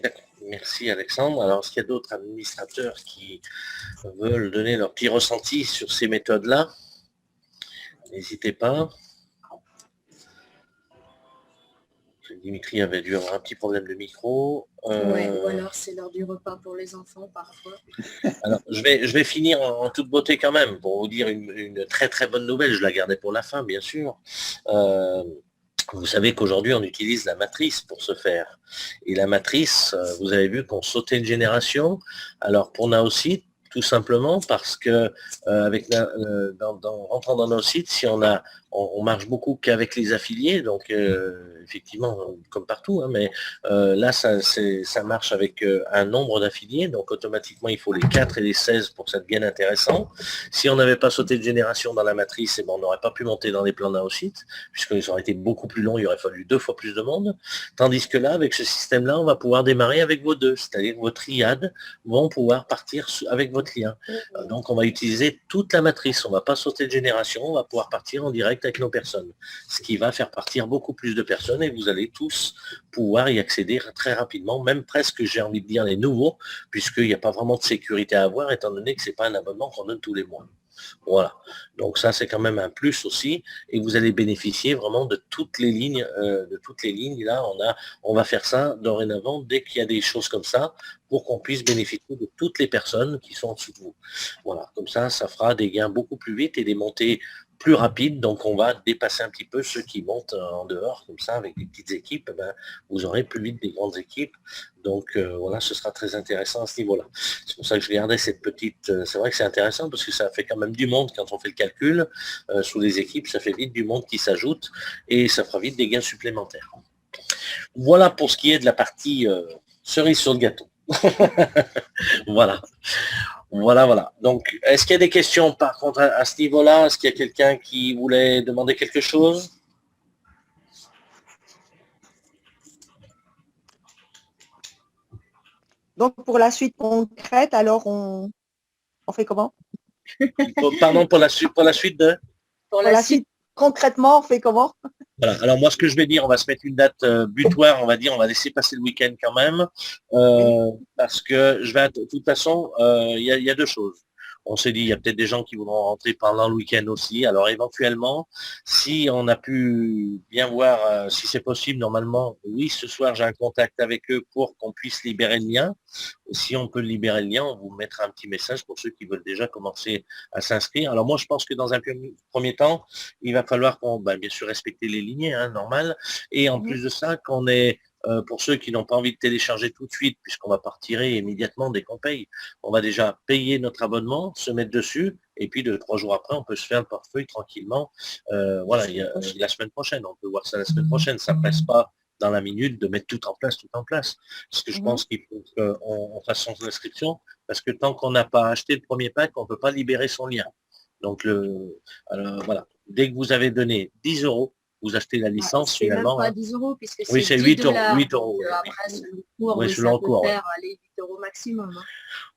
A: D'accord. Merci Alexandre. Alors, est-ce qu'il y a d'autres administrateurs qui veulent donner leur petit ressenti sur ces méthodes-là? N'hésitez pas. Dimitri avait dû avoir un petit problème de micro.
B: Ou alors c'est l'heure du repas pour les enfants parfois.
A: Alors, je vais finir en toute beauté quand même pour vous dire une très très bonne nouvelle. Je la gardais pour la fin, bien sûr. Vous savez qu'aujourd'hui, on utilise la matrice pour ce faire. Et la matrice, vous avez vu qu'on sautait une génération. Alors, pour Naosite, tout simplement parce que rentrant dans Naosite, si on marche beaucoup qu'avec les affiliés, donc effectivement, comme partout, hein, mais là, ça marche avec un nombre d'affiliés, donc automatiquement, il faut les 4 et les 16 pour que ça devienne intéressant. Si on n'avait pas sauté de génération dans la matrice, on n'aurait pas pu monter dans les plans Naosite, puisqu'ils auraient été beaucoup plus longs, il aurait fallu 2 fois plus de monde, tandis que là, avec ce système-là, on va pouvoir démarrer avec vos 2, c'est-à-dire que vos triades vont pouvoir partir avec votre lien. Donc, on va utiliser toute la matrice, on ne va pas sauter de génération, on va pouvoir partir en direct avec nos personnes, ce qui va faire partir beaucoup plus de personnes et vous allez tous pouvoir y accéder très rapidement, même presque, j'ai envie de dire, les nouveaux, puisqu'il n'y a pas vraiment de sécurité à avoir, étant donné que ce n'est pas un abonnement qu'on donne tous les mois. Voilà, donc ça c'est quand même un plus aussi, et vous allez bénéficier vraiment de toutes les lignes, Là, on va faire ça dorénavant dès qu'il y a des choses comme ça, pour qu'on puisse bénéficier de toutes les personnes qui sont en dessous de vous. Voilà, comme ça fera des gains beaucoup plus vite et des montées plus rapides, donc on va dépasser un petit peu ceux qui montent en dehors, comme ça, avec des petites équipes, vous aurez plus vite des grandes équipes, donc voilà, ce sera très intéressant à ce niveau-là. C'est pour ça que je gardais cette petite, c'est vrai que c'est intéressant, parce que ça fait quand même du monde quand on fait le calcul, sous les équipes, ça fait vite du monde qui s'ajoute, et ça fera vite des gains supplémentaires. Voilà pour ce qui est de la partie cerise sur le gâteau. Voilà. Voilà. Donc, est-ce qu'il y a des questions par contre à ce niveau-là? Est-ce qu'il y a quelqu'un qui voulait demander quelque chose?
F: Donc, pour la suite concrète, alors on fait comment?
A: Pardon, pour la suite de?
F: Pour la suite, concrètement, on fait comment?
A: Voilà. Alors moi, ce que je vais dire, on va se mettre une date butoir, on va dire, on va laisser passer le week-end quand même, parce que de toute façon, il y a 2 choses. On s'est dit, il y a peut-être des gens qui voudront rentrer pendant le week-end aussi. Alors éventuellement, si on a pu bien voir, si c'est possible, normalement, oui, ce soir, j'ai un contact avec eux pour qu'on puisse libérer le lien. Si on peut libérer le lien, on vous mettra un petit message pour ceux qui veulent déjà commencer à s'inscrire. Alors moi, je pense que dans un premier temps, il va falloir qu'on, bien sûr, respecter les lignées, hein, normal. Et en plus de ça, qu'on ait, pour ceux qui n'ont pas envie de télécharger tout de suite, puisqu'on va pas retirer immédiatement dès qu'on paye, on va déjà payer notre abonnement, se mettre dessus, et puis 2-3 jours après, on peut se faire le portefeuille tranquillement. Voilà, la semaine prochaine, on peut voir ça la semaine prochaine, ça ne presse pas dans la minute de mettre tout en place. Parce que je pense qu'il faut qu'on fasse son inscription, parce que tant qu'on n'a pas acheté le premier pack, on ne peut pas libérer son lien. Donc, voilà, dès que vous avez donné 10 €, vous achetez la licence finalement.
B: Même pas 10 €, puisque
A: oui, c'est 8 €. 8 €.
B: Après, selon le cours,
A: oui, selon le cours.
B: Faire aller € maximum. Hein.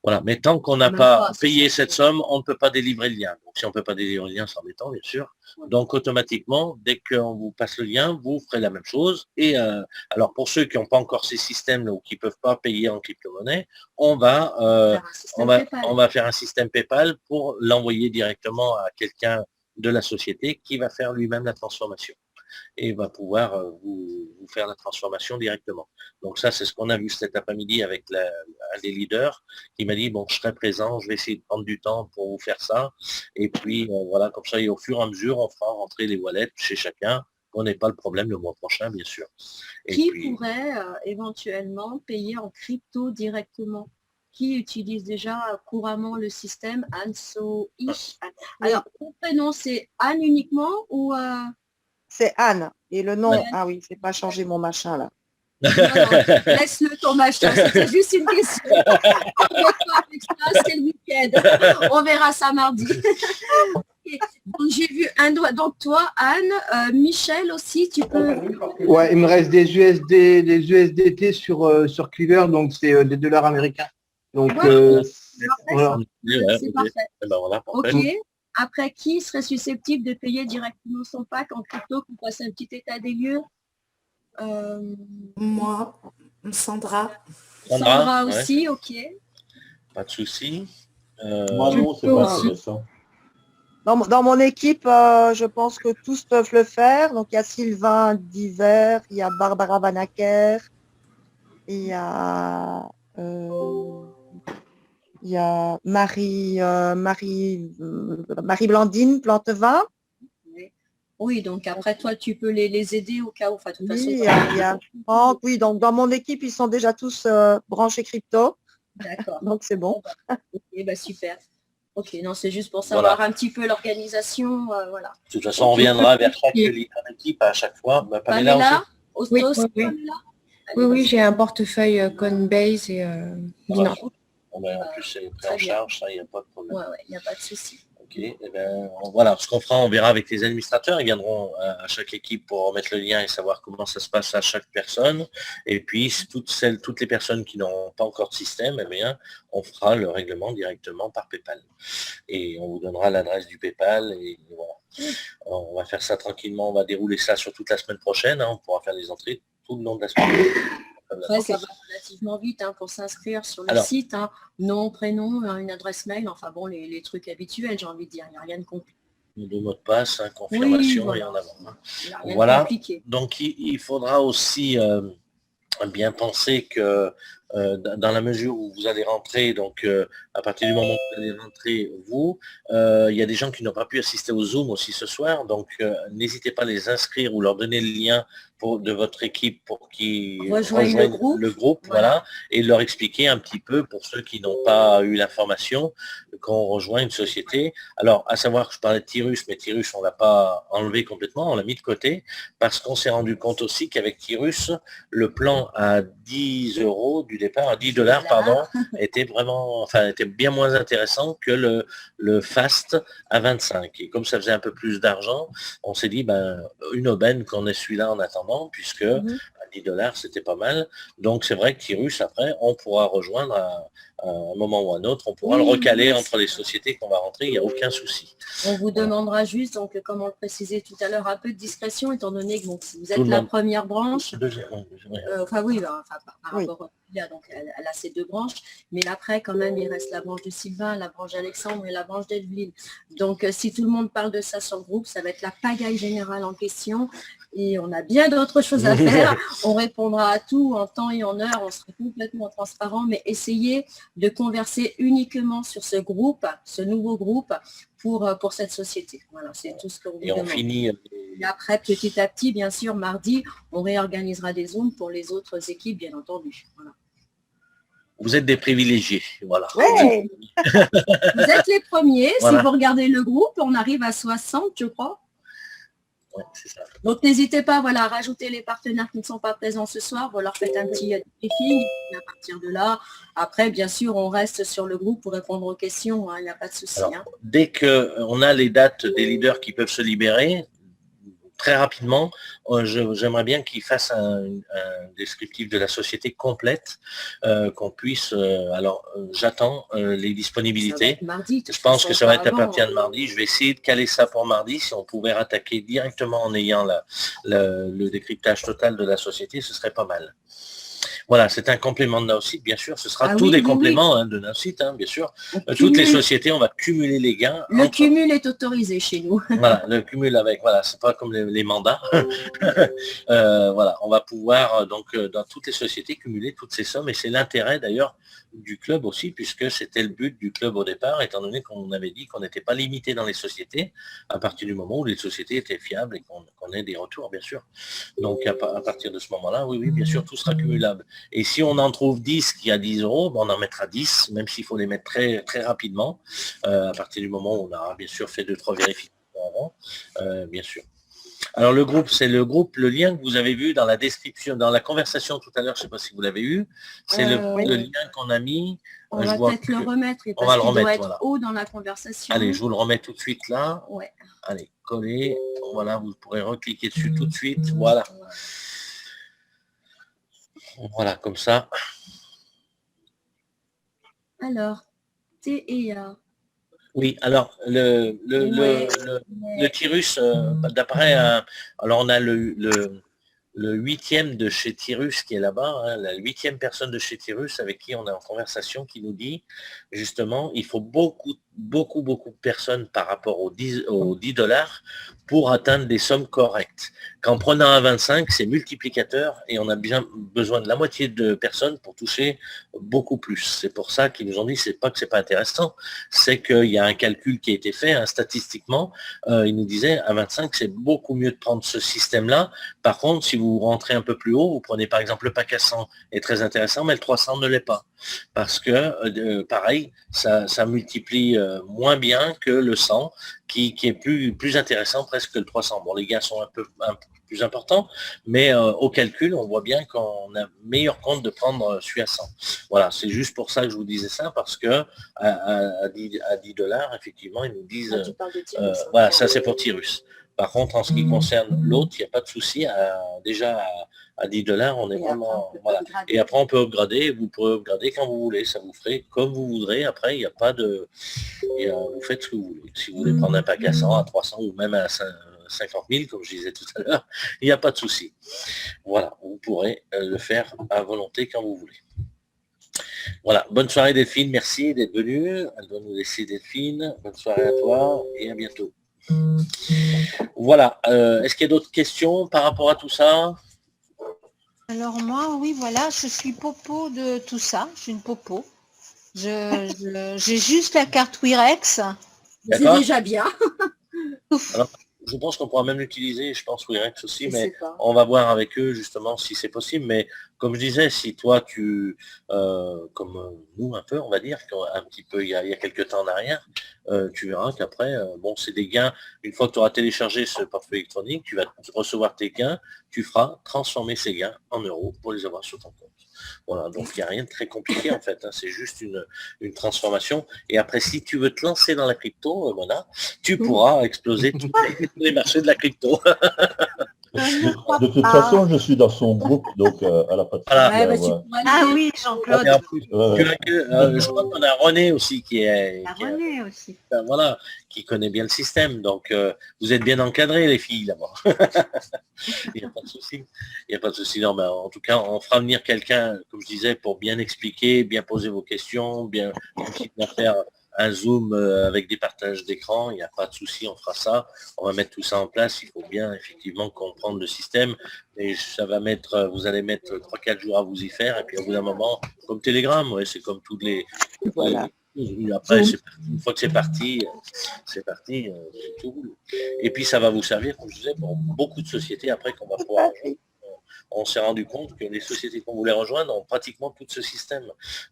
A: Voilà, mais tant qu'on n'a
B: Même
A: pas
B: pas,
A: payé
B: c'est-
A: cette somme, on ne peut pas délivrer le lien. Donc si on ne peut pas délivrer le lien, c'est embêtant, bien sûr. Donc automatiquement, dès qu'on vous passe le lien, vous ferez la même chose. Et alors pour ceux qui n'ont pas encore ces systèmes ou qui ne peuvent pas payer en crypto-monnaie, on va,
B: Faire un système PayPal.
A: on va faire un système PayPal pour l'envoyer directement à quelqu'un de la société qui va faire lui-même la transformation et va pouvoir vous faire la transformation directement. Donc ça, c'est ce qu'on a vu cet après-midi avec un des leaders qui m'a dit, bon, je serai présent, je vais essayer de prendre du temps pour vous faire ça. Et puis, voilà, comme ça, et au fur et à mesure, on fera rentrer les wallets chez chacun. On n'est pas le problème le mois prochain, bien sûr. Et
B: Qui
A: puis,
B: pourrait éventuellement payer en crypto directement? Qui utilise déjà couramment le système Anne-So-I? Alors, ton prénom, c'est Anne uniquement ou...
F: C'est Anne. Et le nom,
B: Ouais.
F: ah oui, c'est pas changé mon machin là.
B: Non, laisse-le ton machin, c'était juste une question. Avec ça, c'est le week-end. On verra ça mardi. Donc j'ai vu un doigt. Donc toi, Anne, Michel aussi, tu peux.
I: Ouais, il me reste des USDT sur Cleaver, donc c'est des dollars américains. Donc
B: Ouais,
I: voilà.
B: c'est parfait.
A: eh ben voilà, parfait.
B: Ok. Après, qui serait susceptible de payer directement son pack en crypto pour passer un petit état des lieux?
H: Moi, Sandra.
B: Sandra
A: ouais.
B: aussi, ok.
A: Pas de souci.
G: Moi, non, c'est pas intéressant.
F: Dans mon équipe, je pense que tous peuvent le faire. Donc, il y a Sylvain Diver, il y a Barbara Vanacker, il y a Marie Blandine Plantevin.
B: Oui, donc après, toi, tu peux les aider au cas où. Enfin, de toute façon,
F: Oui, il y a Franck. Oui, donc dans mon équipe, ils sont déjà tous branchés crypto.
B: d'accord.
F: Donc, c'est bon.
B: Ok, bah super. Ok, non, c'est juste pour savoir
A: Voilà.
B: un petit peu l'organisation. Voilà.
A: De toute façon, on reviendra vers chaque leader d'équipe à chaque fois. Bah, Pamela aussi.
B: Pamela,
J: Oui,
B: Ostos,
J: oui.
B: Pamela.
J: Oui, j'ai un portefeuille Coinbase et Binance.
A: Bon, ben, en plus, c'est pris
B: Très
A: en
B: bien.
A: charge, ça, il n'y a pas de problème.
B: Ouais, il n'y a pas de souci.
A: Ok, eh ben, voilà, ce qu'on fera, on verra avec les administrateurs, ils viendront à chaque équipe pour remettre le lien et savoir comment ça se passe à chaque personne. Et puis, toutes les personnes qui n'ont pas encore de système, eh bien, on fera le règlement directement par PayPal. Et on vous donnera l'adresse du PayPal et voilà. On va faire ça tranquillement, on va dérouler ça sur toute la semaine prochaine, hein, on pourra faire les entrées tout le long de la semaine.
B: Après, ça va relativement vite pour s'inscrire sur le site. Nom, prénom, une adresse mail, enfin bon, les trucs habituels, j'ai envie de dire, il n'y a rien de compliqué.
A: Le mot de passe, confirmation,
B: voilà.
A: et en avant.
B: Il n'y a rien de
A: Voilà,
B: compliqué.
A: donc il faudra aussi bien penser que dans la mesure où vous allez rentrer, donc à partir du moment où vous allez rentrer, vous, il y a des gens qui n'ont pas pu assister au Zoom aussi ce soir, donc n'hésitez pas à les inscrire ou leur donner le lien de votre équipe pour qu'ils rejoignent le groupe, voilà, et leur expliquer un petit peu pour ceux qui n'ont pas eu l'information qu'on rejoint une société. Alors, à savoir que je parlais de Tyrus, mais Tyrus, on l'a pas enlevé complètement, on l'a mis de côté, parce qu'on s'est rendu compte aussi qu'avec Tyrus, le plan à 10 € du départ, à 10 $, pardon, était vraiment, enfin, était bien moins intéressant que le fast à 25. Et comme ça faisait un peu plus d'argent, on s'est dit, ben, une aubaine qu'on ait celui-là en attendant, puisque à 10 $, c'était pas mal. Donc, c'est vrai que Tyrus, après, on pourra rejoindre à un moment ou à un autre, on pourra le recaler entre les sociétés qu'on va rentrer, il n'y a aucun souci.
B: On vous demandera juste, donc comme on le précisait tout à l'heure, un peu de discrétion, étant donné que bon, si vous êtes la première branche, enfin oui, par rapport à donc elle a ces deux branches, mais après quand même il reste la branche de Sylvain, la branche d'Alexandre et la branche d'Evelyne. Donc si tout le monde parle de ça sur le groupe, ça va être la pagaille générale en question. Et on a bien d'autres choses à faire. On répondra à tout en temps et en heure. On sera complètement transparent, mais essayez de converser uniquement sur ce groupe, ce nouveau groupe, pour cette société. Voilà, c'est tout ce qu'on vous demande. Et après, petit à petit, bien sûr, mardi, on réorganisera des Zooms pour les autres équipes, bien entendu. Voilà.
A: Vous êtes des privilégiés, voilà.
F: Ouais.
B: Vous êtes les premiers.
A: Voilà.
B: Si vous regardez le groupe, on arrive à 60, je crois.
A: Ouais, c'est ça.
B: Donc n'hésitez pas à rajouter les partenaires qui ne sont pas présents ce soir, vous leur faites un petit briefing et à partir de là, après bien sûr on reste sur le groupe pour répondre aux questions, il n'y a pas de souci.
A: Alors, dès qu'on a les dates des leaders qui peuvent se libérer, très rapidement, j'aimerais bien qu'il fasse un descriptif de la société complète, qu'on puisse... j'attends les disponibilités.
B: Mardi,
A: je pense que ça va être à partir de mardi. Je vais essayer de caler ça pour mardi. Si on pouvait rattaquer directement en ayant le décryptage total de la société, ce serait pas mal. Voilà, c'est un complément de Naosite, bien sûr. Ce sera des compléments de Naosite, bien sûr. Toutes les sociétés, on va cumuler les gains.
B: Le cumul est autorisé chez nous.
A: Voilà, le cumul avec, voilà, c'est pas comme les mandats. Voilà, on va pouvoir, donc, dans toutes les sociétés, cumuler toutes ces sommes. Et c'est l'intérêt, d'ailleurs, du club aussi, puisque c'était le but du club au départ, étant donné qu'on avait dit qu'on n'était pas limité dans les sociétés, à partir du moment où les sociétés étaient fiables et qu'on ait des retours, bien sûr. Donc, à partir de ce moment-là, oui, bien sûr, tout sera cumulable. Et si on en trouve 10 qui a 10 €, on en mettra 10, même s'il faut les mettre très, très rapidement, à partir du moment où on aura bien sûr fait 2-3 vérifications avant, bien sûr. Alors le groupe, c'est le lien que vous avez vu dans la description, dans la conversation tout à l'heure, je ne sais pas si vous l'avez eu, c'est le lien qu'on a mis.
B: On va peut-être le remettre,
A: on va le remettre,
B: doit être haut dans la conversation.
A: Allez, je vous le remets tout de suite là.
B: Ouais.
A: Allez, coller, voilà, vous pourrez recliquer dessus tout de suite, voilà. Voilà, comme ça. Alors,
B: TEA.
A: Oui, alors le Tyrus, d'après, alors on a le 8e de chez Tyrus qui est là-bas, la 8e personne de chez Tyrus avec qui on est en conversation, qui nous dit justement il faut beaucoup de personnes par rapport aux 10 $ pour atteindre des sommes correctes. Qu'en prenant un 25, c'est multiplicateur et on a bien besoin de la moitié de personnes pour toucher beaucoup plus. C'est pour ça qu'ils nous ont dit, c'est pas que c'est pas intéressant, c'est qu'il y a un calcul qui a été fait, statistiquement, ils nous disaient à 25, c'est beaucoup mieux de prendre ce système-là. Par contre, si vous rentrez un peu plus haut, vous prenez par exemple le pack à 100 est très intéressant, mais le 300 ne l'est pas. Parce que, pareil, ça multiplie moins bien que le 100, qui est plus intéressant presque que le 300. Bon, les gains sont un peu plus importants, mais au calcul, on voit bien qu'on a meilleur compte de prendre celui à 100. Voilà, c'est juste pour ça que je vous disais ça, parce que à 10 $, effectivement, ils nous disent... voilà, ça c'est pour Tyrus. Par contre, en ce qui concerne l'autre, il n'y a pas de souci. Déjà à 10 $, on est vraiment... Voilà. Et après, on peut upgrader. Vous pourrez upgrader quand vous voulez. Ça vous ferait comme vous voudrez. Après, il n'y a pas de... vous faites ce que vous voulez. Si vous voulez prendre un pack à 100, à 300 ou même à 50 000, comme je disais tout à l'heure, il n'y a pas de souci. Voilà, vous pourrez le faire à volonté quand vous voulez. Voilà, bonne soirée Delphine, merci d'être venue. Elle doit nous laisser Delphine. Bonne soirée à toi et à bientôt. Voilà, est-ce qu'il y a d'autres questions par rapport à tout ça?
K: Alors moi, oui, voilà, je suis popo de tout ça, je suis une popo. J'ai juste la carte Wirex.
B: C'est déjà bien.
A: Alors, je pense qu'on pourra même l'utiliser, je pense Wirex aussi, mais on va voir avec eux justement si c'est possible. Mais comme je disais, si toi comme nous un peu, on va dire, un petit peu il y a quelques temps en arrière, tu verras qu'après, bon, c'est des gains. Une fois que tu auras téléchargé ce portefeuille électronique, tu vas recevoir tes gains, tu feras transformer ces gains en euros pour les avoir sur ton compte. Voilà, donc il n'y a rien de très compliqué en fait, c'est juste une transformation. Et après, si tu veux te lancer dans la crypto, Mona, tu pourras exploser tous les marchés de la crypto.
G: De toute façon, je suis dans son groupe, donc elle n'a pas de
K: Ah oui, Jean-Claude.
A: Je crois qu'on a René aussi
K: René aussi.
A: Voilà, qui connaît bien le système. Donc, vous êtes bien encadrés, les filles, là-bas. Il n'y a pas de souci. Il n'y a pas de souci. Non, mais en tout cas, on fera venir quelqu'un, comme je disais, pour bien expliquer, bien poser vos questions, bien faire un zoom avec des partages d'écran, il n'y a pas de souci, on fera ça, on va mettre tout ça en place, il faut bien effectivement comprendre le système, et ça va mettre, vous allez mettre 3-4 jours à vous y faire, et puis au bout d'un moment, comme Telegram, ouais, c'est comme toutes les... Voilà. Après, une fois que c'est parti, c'est tout. Et puis ça va vous servir, comme je disais, pour beaucoup de sociétés après qu'on va pouvoir... On s'est rendu compte que les sociétés qu'on voulait rejoindre ont pratiquement tout ce système.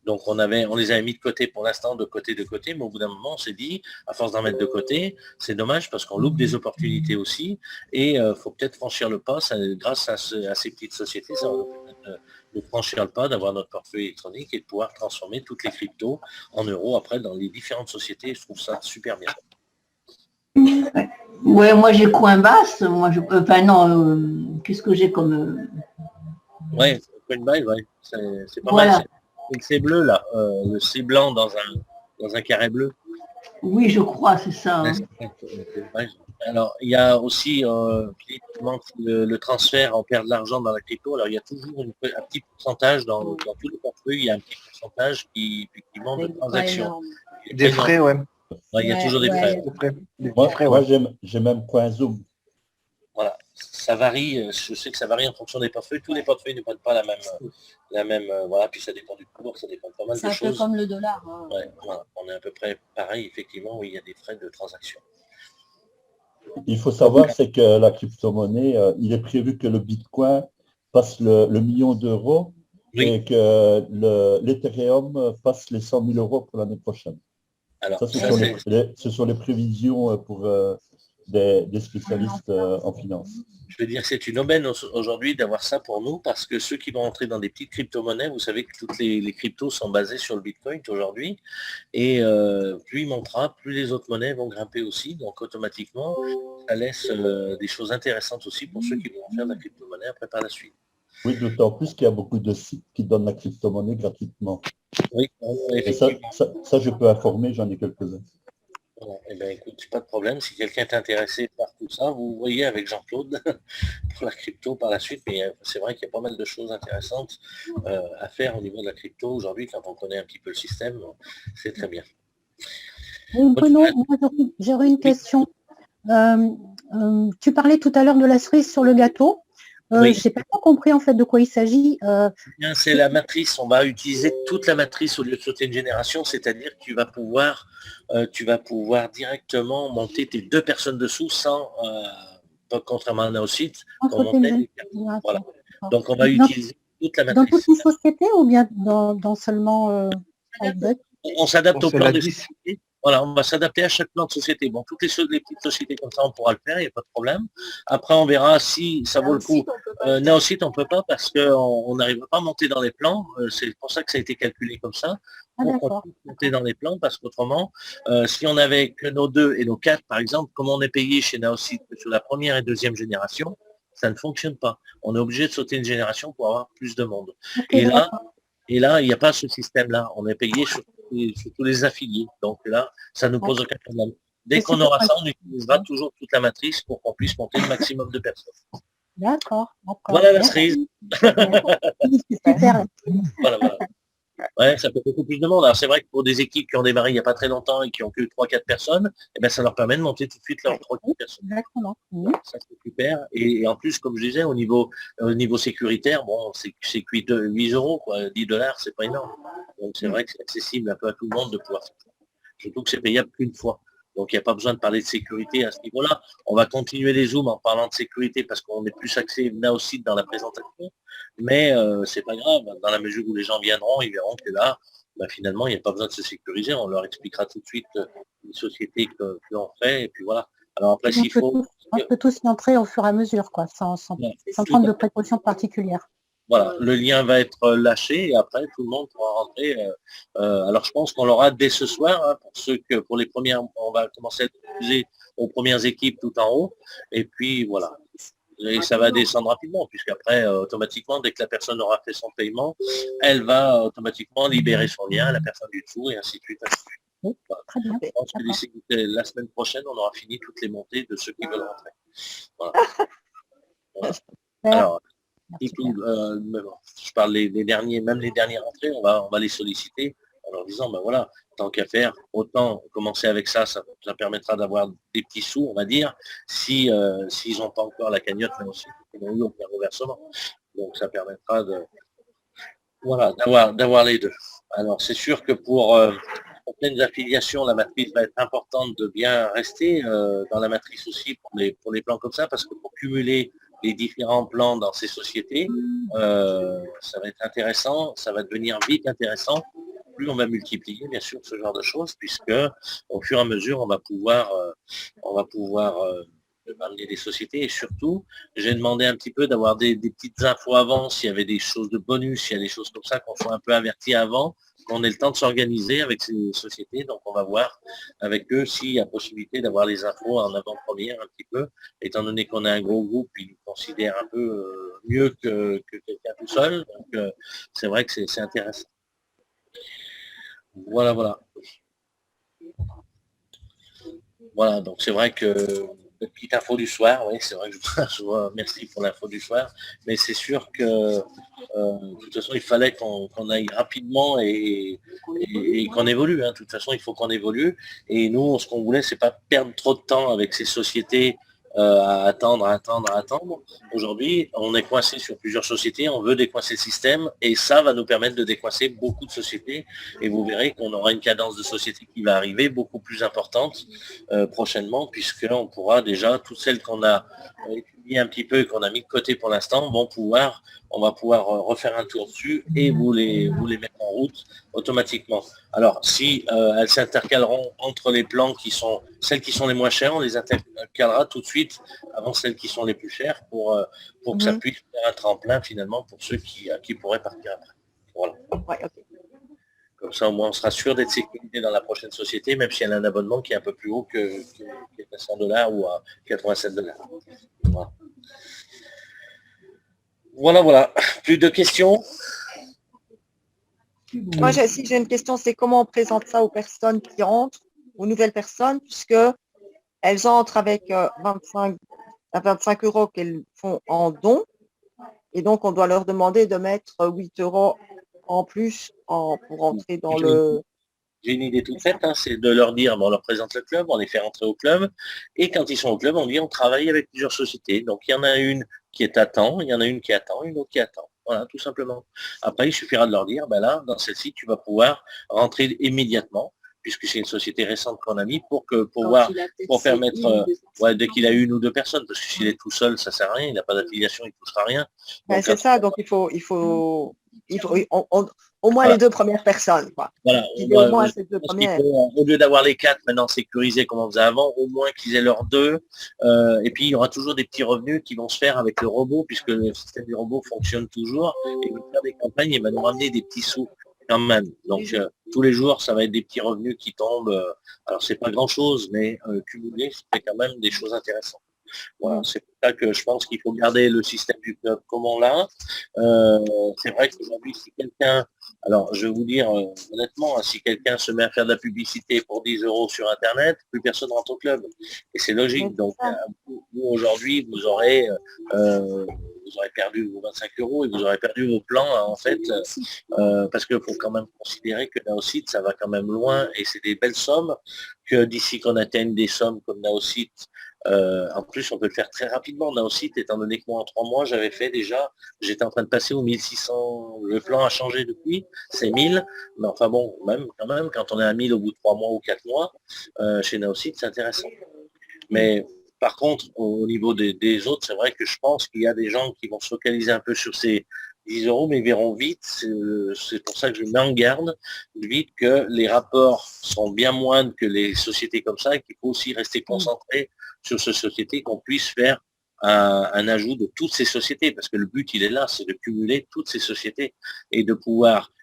A: Donc on les avait mis de côté pour l'instant, de côté, mais au bout d'un moment, on s'est dit, à force d'en mettre de côté, c'est dommage parce qu'on loupe des opportunités aussi, et il faut peut-être franchir le pas, grâce à ces petites sociétés, ça va nous permettre de franchir le pas, d'avoir notre portefeuille électronique et de pouvoir transformer toutes les cryptos en euros après dans les différentes sociétés. Je trouve ça super bien.
L: Ouais, moi j'ai Coinbase. Enfin non, qu'est-ce que j'ai comme...
A: Ouais, Coinbase, ouais. C'est pas
L: Voilà.
A: mal. C'est le C bleu, là. Le C blanc dans un carré bleu.
L: Oui, je crois, c'est ça. Hein.
A: Alors, il y a aussi le transfert en perd de l'argent dans la crypto. Alors, il y a toujours un petit pourcentage dans tous les portefeuilles, il y a un petit pourcentage qui, effectivement, de transactions.
I: Des frais, ouais.
A: Ouais, il y a toujours des frais.
G: Moi, j'ai même Coinzoom.
A: Voilà, ça varie. Je sais que ça varie en fonction des portefeuilles. Tous les portefeuilles ne prennent pas la même. Voilà, puis ça dépend du cours, ça dépend de pas mal de choses.
B: C'est un peu comme le dollar. Hein.
A: Ouais, voilà, on est à peu près pareil, effectivement, où il y a des frais de transaction.
G: Il faut savoir, c'est que la crypto-monnaie, il est prévu que le Bitcoin passe le million d'euros et que l'Ethereum passe les 100 000 euros pour l'année prochaine.
A: Alors,
G: ça, ce sont les prévisions pour des spécialistes en finance.
A: Je veux dire, c'est une aubaine aujourd'hui d'avoir ça pour nous, parce que ceux qui vont entrer dans des petites crypto-monnaies, vous savez que toutes les cryptos sont basées sur le Bitcoin aujourd'hui, et plus il montera, plus les autres monnaies vont grimper aussi, donc automatiquement, ça laisse des choses intéressantes aussi pour ceux qui vont faire de la crypto-monnaie après par la suite.
G: Oui, d'autant plus qu'il y a beaucoup de sites qui donnent la crypto-monnaie gratuitement.
A: Oui,
G: et ça, je peux informer, j'en ai quelques-uns.
A: Voilà. Eh bien, écoute, pas de problème. Si quelqu'un est intéressé par tout ça, vous voyez avec Jean-Claude pour la crypto par la suite. Mais c'est vrai qu'il y a pas mal de choses intéressantes à faire au niveau de la crypto aujourd'hui. Quand on connaît un petit peu le système, c'est très bien.
M: Bruno, j'aurais une question. Tu parlais tout à l'heure de la cerise sur le gâteau.
A: Oui.
M: Je n'ai pas compris en fait de quoi il s'agit.
A: C'est la matrice, on va utiliser toute la matrice au lieu de sauter une génération, c'est-à-dire que tu vas pouvoir directement monter tes 2 personnes dessous sans, contrairement à Naosite, voilà. Donc on va utiliser toute la matrice.
M: Dans toutes les sociétés ou bien dans seulement
A: on s'adapte au plan de société. Voilà, on va s'adapter à chaque plan de société. Bon, toutes les petites sociétés comme ça, on pourra le faire, il n'y a pas de problème. Après, on verra si ça vaut le coup. Naosite, on ne peut pas parce qu'on n'arrive pas à monter dans les plans. C'est pour ça que ça a été calculé comme ça. On peut monter dans les plans parce qu'autrement, si on avait que nos 2 et nos 4, par exemple, comme on est payé chez Naosite sur la première et deuxième génération, ça ne fonctionne pas. On est obligé de sauter une génération pour avoir plus de monde. Et là, il n'y a pas ce système-là. On est payé sur tous les affiliés. Donc là, ça ne nous pose aucun problème. Dès qu'on aura ça, on utilisera toujours toute la matrice pour qu'on puisse monter le maximum de personnes.
M: D'accord.
A: Voilà la cerise. Voilà. Ouais, ça peut beaucoup plus de monde. Alors c'est vrai que pour des équipes qui ont démarré il n'y a pas très longtemps et qui ont que 3-4 personnes, eh bien, ça leur permet de monter tout de suite leurs 3-4 personnes.
M: Exactement.
A: Ça c'est super. Et en plus, comme je disais, au niveau sécuritaire, bon, c'est 8 euros, quoi, $10, c'est pas énorme. Donc c'est vrai que c'est accessible un peu à tout le monde de pouvoir faire ça. Surtout que c'est payable qu'une fois. Donc il n'y a pas besoin de parler de sécurité à ce niveau-là. On va continuer les zooms en parlant de sécurité parce qu'on est plus axé là aussi dans la présentation. Mais c'est pas grave, dans la mesure où les gens viendront, ils verront que là, finalement, il n'y a pas besoin de se sécuriser. On leur expliquera tout de suite les sociétés que l'on fait. Et puis voilà. Alors après, s'il faut...
M: On peut tous y entrer au fur et à mesure, quoi, sans prendre de précautions particulières.
A: Voilà, le lien va être lâché et après tout le monde pourra rentrer. Alors je pense qu'on l'aura dès ce soir, hein, pour les premières, on va commencer à diffuser aux premières équipes tout en haut. Et puis voilà. Et ça va descendre rapidement, puisqu'après, automatiquement, dès que la personne aura fait son paiement, elle va automatiquement libérer son lien à la personne du dessous et ainsi de suite. Voilà.
M: Très bien.
A: Je pense que d'ici la semaine prochaine, on aura fini toutes les montées de ceux qui veulent rentrer. Voilà. Alors, je parle les derniers, même les dernières entrées, on va les solliciter en leur disant, ben voilà, tant qu'à faire, autant commencer avec ça permettra d'avoir des petits sous, on va dire, s'ils n'ont pas encore la cagnotte, mais aussi ils ont eu aucun reversement. Donc ça permettra d'avoir les deux. Alors c'est sûr que pour pleines affiliations, la matrice va être importante de bien rester dans la matrice aussi pour les plans comme ça, parce que pour cumuler les différents plans dans ces sociétés, ça va être intéressant, ça va devenir vite intéressant. Plus on va multiplier bien sûr ce genre de choses, puisque au fur et à mesure on va pouvoir amener des sociétés. Et surtout, j'ai demandé un petit peu d'avoir des petites infos avant, s'il y avait des choses de bonus, s'il y a des choses comme ça, qu'on soit un peu averti avant, qu'on ait le temps de s'organiser avec ces sociétés. Donc on va voir avec eux s'il y a possibilité d'avoir les infos en avant-première un petit peu, étant donné qu'on est un gros groupe, ils nous considèrent un peu mieux que quelqu'un tout seul. Donc c'est vrai que c'est intéressant. Voilà, voilà. Voilà, donc c'est vrai que petite info du soir, oui, c'est vrai que je vois, merci pour l'info du soir, mais c'est sûr que de toute façon il fallait qu'on aille rapidement et qu'on évolue. Hein. De toute façon, il faut qu'on évolue. Et nous, ce qu'on voulait, c'est pas perdre trop de temps avec ces sociétés à attendre. Aujourd'hui, on est coincé sur plusieurs sociétés, on veut décoincer le système et ça va nous permettre de décoincer beaucoup de sociétés et vous verrez qu'on aura une cadence de société qui va arriver beaucoup plus importante prochainement puisqu'on pourra déjà, toutes celles qu'on a étudiées un petit peu et qu'on a mis de côté pour l'instant, on va pouvoir refaire un tour dessus et vous les mettre en route automatiquement. Alors, si elles s'intercaleront entre les plans qui sont celles qui sont les moins chères, on les intercalera tout de suite avant celles qui sont les plus chères pour que ça puisse faire un tremplin finalement pour ceux qui pourraient partir après. Voilà.
F: Ouais, okay.
A: Comme ça, au moins, on sera sûr d'être sécurisé dans la prochaine société, même si elle a un abonnement qui est un peu plus haut que $100 ou à $87. Voilà. Voilà. Plus de questions?
F: Moi, si j'ai une question, c'est comment on présente ça aux personnes qui entrent, aux nouvelles personnes, puisque elles entrent avec 25 € qu'elles font en don, et donc on doit leur demander de mettre 8 € en plus pour entrer dans le...
A: J'ai une idée toute faite, hein, c'est de leur dire, on leur présente le club, on les fait rentrer au club, et quand ils sont au club, on dit on travaille avec plusieurs sociétés. Donc il y en a une qui est à temps, il y en a une qui attend, une autre qui attend. Voilà, tout simplement. Après, il suffira de leur dire, ben là, dans celle-ci, tu vas pouvoir rentrer immédiatement, puisque c'est une société récente qu'on a mis, pour permettre, dès qu'il a une ou deux personnes, parce que s'il est tout seul, ça sert à rien, il n'a pas d'affiliation, il ne touchera rien.
F: C'est ça, donc il faut au moins les deux premières personnes. Quoi.
A: Voilà,
F: au moins ces deux premières.
A: Au lieu d'avoir les 4 maintenant sécurisés comme on faisait avant, au moins qu'ils aient leurs 2. Et puis il y aura toujours des petits revenus qui vont se faire avec le robot, puisque le système du robot fonctionne toujours. Et il va faire des campagnes, il va nous ramener des petits sous quand même. Donc tous les jours, ça va être des petits revenus qui tombent. Alors c'est pas grand chose, mais cumulé, c'est quand même des choses intéressantes. Voilà, c'est pour ça que je pense qu'il faut garder le système du club comme on l'a. C'est vrai qu'aujourd'hui, si quelqu'un, alors je vais vous dire honnêtement, si quelqu'un se met à faire de la publicité pour 10 € sur Internet, plus personne rentre au club. Et c'est logique. Donc vous aujourd'hui, vous aurez perdu vos 25 € et vous aurez perdu vos plans en fait, parce qu'il faut quand même considérer que Naosite, ça va quand même loin et c'est des belles sommes, que d'ici qu'on atteigne des sommes comme Naosite, en plus, on peut le faire très rapidement. Naosite, étant donné que moi, en 3 mois, j'avais fait déjà, j'étais en train de passer aux 1600. Le plan a changé depuis, c'est 1000. Mais enfin bon, quand même, quand on est à 1000 au bout de 3 mois ou 4 mois, chez Naosite, c'est intéressant. Mais par contre, au niveau des autres, c'est vrai que je pense qu'il y a des gens qui vont se focaliser un peu sur ces 10 €, mais ils verront vite, c'est pour ça que je mets en garde, vite que les rapports sont bien moindres que les sociétés comme ça et qu'il faut aussi rester concentré sur ces sociétés, qu'on puisse faire un ajout de toutes ces sociétés, parce que le but, il est là, c'est de cumuler toutes ces sociétés et de pouvoir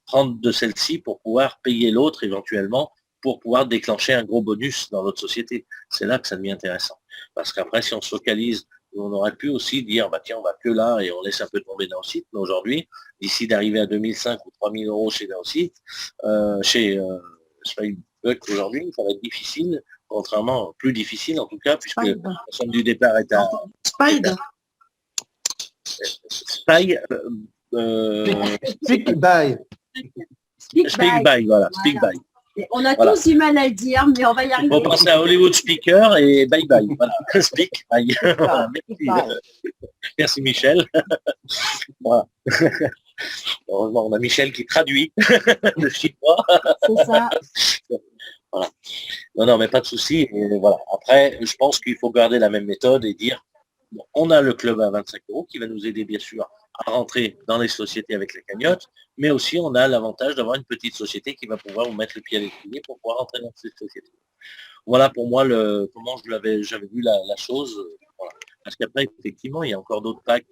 A: prendre de celle-ci pour pouvoir payer l'autre éventuellement, pour pouvoir déclencher un gros bonus dans notre société. C'est là que ça devient intéressant. Parce qu'après, si on se focalise, on aurait pu aussi dire, bah tiens, on va que là et on laisse un peu tomber Naosite. Mais aujourd'hui, d'ici d'arriver à 2005 ou 3000 € chez Naosite, chez Spikebuck aujourd'hui, ça va être difficile, contrairement, plus difficile en tout cas, puisque la somme du départ est à...
F: Spike.
I: Speak by.
A: Speak by, voilà. Speak by.
B: On a tous du mal à le dire, mais on va y arriver.
A: On pense à Hollywood Speaker et bye bye. Voilà. Speak bye. Voilà. Merci Michel. Voilà. Heureusement, on a Michel qui traduit le chinois.
B: C'est ça.
A: Voilà. Non, mais pas de souci. Et voilà. Après, je pense qu'il faut garder la même méthode et dire, bon, on a le club à 25 € qui va nous aider bien sûr à rentrer dans les sociétés avec les cagnottes, mais aussi on a l'avantage d'avoir une petite société qui va pouvoir vous mettre le pied à l'étrier pour pouvoir rentrer dans cette société. Voilà pour moi comment j'avais vu la chose. Voilà. Parce qu'après, effectivement, il y a encore d'autres packs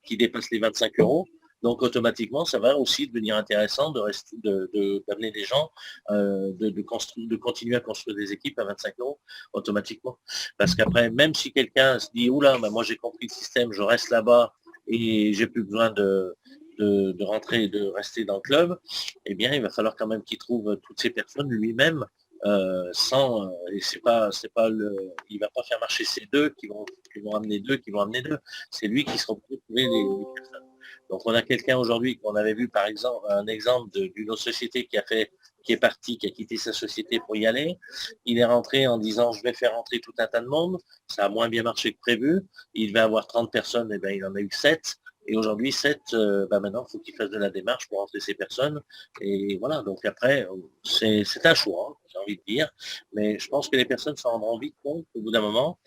A: qui dépassent les 25 €, Donc automatiquement, ça va aussi devenir intéressant d'amener des gens, de continuer à construire des équipes à 25 € automatiquement. Parce qu'après, même si quelqu'un se dit, oula, bah, moi j'ai compris le système, je reste là-bas et j'ai plus besoin de rentrer et de rester dans le club, eh bien il va falloir quand même qu'il trouve toutes ces personnes lui-même, et il va pas faire marcher ces deux qui vont amener deux. C'est lui qui sera obligé de trouver les personnes. Donc on a quelqu'un aujourd'hui qu'on avait vu par exemple, un exemple d'une autre société qui est parti, qui a quitté sa société pour y aller. Il est rentré en disant je vais faire rentrer tout un tas de monde. Ça a moins bien marché que prévu. Il devait avoir 30 personnes, et bien il en a eu 7. Et aujourd'hui, 7, maintenant, il faut qu'il fasse de la démarche pour rentrer ces personnes. Et voilà, donc après, c'est un choix, hein, j'ai envie de dire. Mais je pense que les personnes s'en rendront vite compte au bout d'un moment.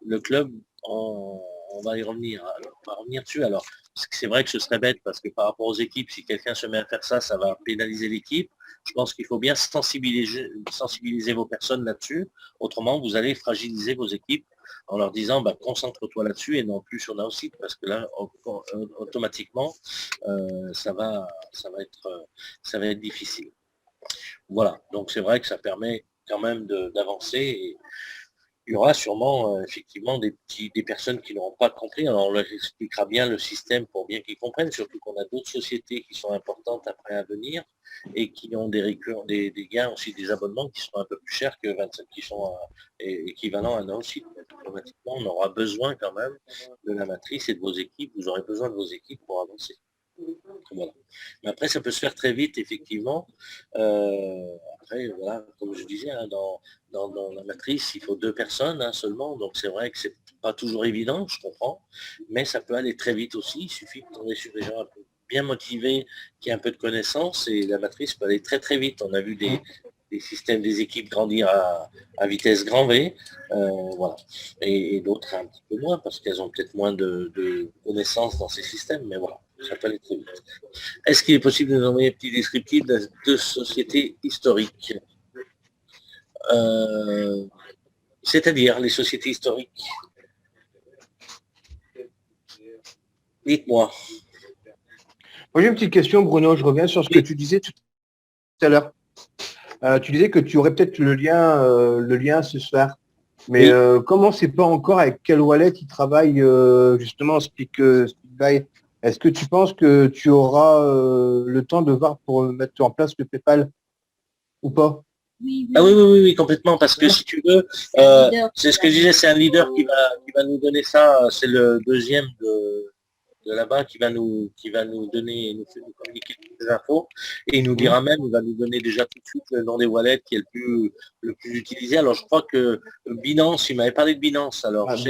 A: Le club, on va y revenir. On va revenir dessus. Alors, c'est vrai que ce serait bête parce que par rapport aux équipes, si quelqu'un se met à faire ça, ça va pénaliser l'équipe. Je pense qu'il faut bien sensibiliser vos personnes là-dessus. Autrement, vous allez fragiliser vos équipes en leur disant concentre-toi là-dessus et non plus sur Naocite, parce que là, automatiquement, ça va être difficile. Voilà, donc c'est vrai que ça permet quand même d'avancer. Et il y aura sûrement effectivement des personnes qui n'auront pas compris. Alors on leur expliquera bien le système pour bien qu'ils comprennent, surtout qu'on a d'autres sociétés qui sont importantes après à venir et qui ont des gains aussi, des abonnements qui sont un peu plus chers que 25, qui sont équivalents à un aussi. Automatiquement, on aura besoin quand même de la matrice et de vos équipes. Vous aurez besoin de vos équipes pour avancer. Voilà. Mais après, ça peut se faire très vite, effectivement. Après, voilà, comme je disais, hein, dans la matrice, il faut 2 personnes seulement. Donc c'est vrai que c'est pas toujours évident, je comprends, mais ça peut aller très vite aussi. Il suffit de tomber sur des gens un peu bien motivés, qui ont un peu de connaissances, et la matrice peut aller très très vite. On a vu des systèmes, des équipes grandir à vitesse grand V, voilà. Et d'autres un petit peu moins, parce qu'elles ont peut-être moins de connaissances dans ces systèmes, mais voilà, ça peut aller très vite. Est-ce qu'il est possible de nous envoyer un petit descriptif de 2 sociétés historiques, c'est-à-dire les sociétés historiques? Dites-moi.
I: Moi, j'ai une petite question, Bruno. Je reviens sur ce que tu disais tout à l'heure. Tu disais que tu aurais peut-être le lien ce soir. Mais comment c'est pas encore avec quelle wallet il travaille justement SpeakBuy? Est-ce que tu penses que tu auras le temps de voir pour mettre en place le PayPal ou pas?
A: Ah oui, complètement, parce que si tu veux, c'est ce que je disais, c'est un leader qui va nous donner ça, c'est le deuxième de là-bas qui va nous donner, nous communiquer toutes les infos, et il nous dira même, il va nous donner déjà tout de suite le nom des wallets qui est le plus utilisé. Alors je crois que Binance, il m'avait parlé de Binance, alors je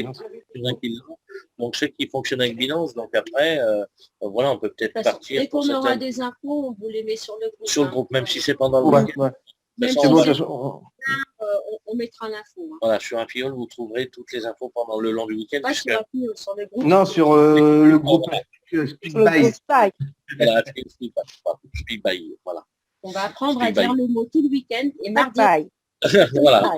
A: sais qu'il fonctionne avec Binance, donc après, voilà, on peut peut-être partir.
B: Dès qu'on aura des infos, on vous les met sur le groupe.
A: Sur le groupe, même si c'est pendant le week-end.
B: On mettra l'info. Hein.
A: Voilà, sur un fiole, vous trouverez toutes les infos pendant le long du week-end.
B: Pas sur un fiole, sur le groupe.
I: Non, sur le groupe
F: SpeakBuy.
A: Voilà, SpeakBuy, voilà.
B: On va apprendre à dire le mot tout le week-end et mardi.
A: Voilà.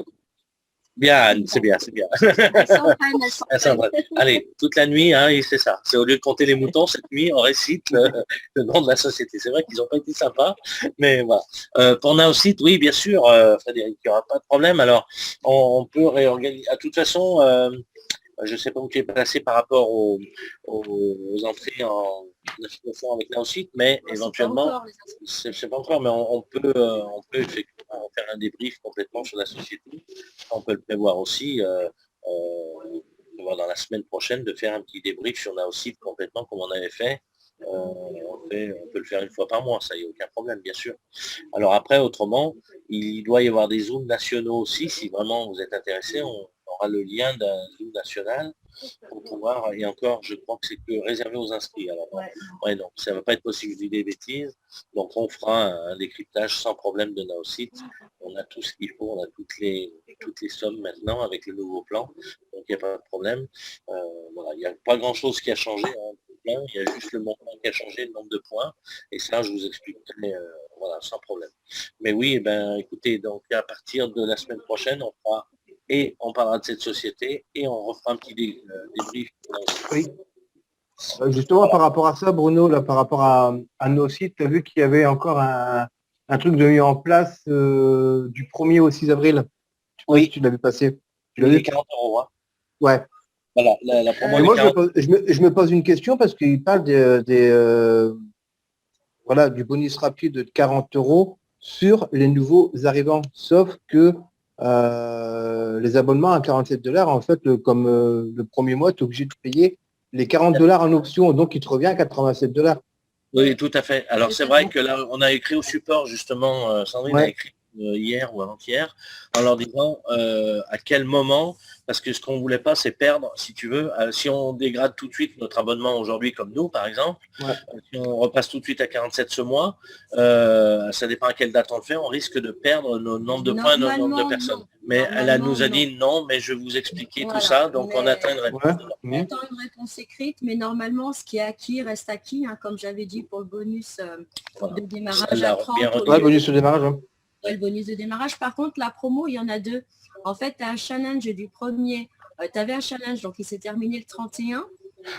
A: Bien, c'est bien. Elle s'entraîne. Allez, toute la nuit, hein, et c'est ça. C'est au lieu de compter les moutons, cette nuit, on récite le nom de la société. C'est vrai qu'ils n'ont pas été sympas, mais voilà. Pour Naocite, oui, bien sûr, Frédéric, il n'y aura pas de problème. Alors, on peut réorganiser. De toute façon, je ne sais pas où tu es placé par rapport aux entrées en affiliation avec Naocite, mais éventuellement, c'est pas encore, mais on peut effectivement faire un débrief complètement sur la société. On peut le prévoir aussi dans la semaine prochaine de faire un petit débrief sur Naocite complètement comme on avait fait. On peut le faire une fois par mois, ça y a aucun problème, bien sûr. Alors après, autrement, il doit y avoir des zooms nationaux aussi, si vraiment vous êtes intéressé, on aura le lien d'un zoom national pour pouvoir, et encore, je crois que c'est que réservé aux inscrits. Alors, donc ça ne va pas être possible de dire des bêtises. Donc on fera un décryptage sans problème de Naocite. On a tout ce qu'il faut, on a toutes les sommes maintenant avec le nouveau plan. Donc il n'y a pas de problème. Voilà, il n'y a pas grand-chose qui a changé. Hein. Il y a juste le montant qui a changé, le nombre de points. Et ça, je vous expliquerai voilà, sans problème. Mais oui, écoutez, donc à partir de la semaine prochaine, on parlera de cette société et on refera un petit débrief.
I: Oui. Justement, par rapport à ça, Bruno, là, par rapport à nos sites, tu as vu qu'il y avait encore un truc de mis en place du 1er au 6 avril.
A: Oui.
I: Si tu l'as vu passer. Tu l'as
A: Les
I: vu
A: 40 €. Hein.
I: Ouais.
A: Voilà, la promo.
I: Moi, je me pose une question parce qu'il parle voilà, du bonus rapide de 40 € sur les nouveaux arrivants. Sauf que les abonnements à 47 $, en fait, comme le premier mois, tu es obligé de payer les 40 $ en option, donc il te revient à 87 $.
A: Oui, tout à fait. Alors c'est vrai que là, on a écrit au support, justement, Sandrine a écrit hier ou avant-hier, en leur disant à quel moment, parce que ce qu'on ne voulait pas, c'est perdre, si tu veux, si on dégrade tout de suite notre abonnement aujourd'hui, comme nous, par exemple, si on repasse tout de suite à 47 ce mois, ça dépend à quelle date on le fait, on risque de perdre nos nombres de points, nos nombres de personnes. Mais elle nous a dit non, mais je vais vous expliquer tout ça, donc on attend une réponse.
B: On attend une réponse écrite, mais normalement, ce qui est acquis reste acquis, hein, comme j'avais dit pour le bonus de démarrage à 30.
I: Le bonus de démarrage. Hein.
B: Ouais, le bonus de démarrage. Par contre, la promo, il y en a deux. En fait, tu as un challenge du premier. Tu avais un challenge, donc il s'est terminé le 31.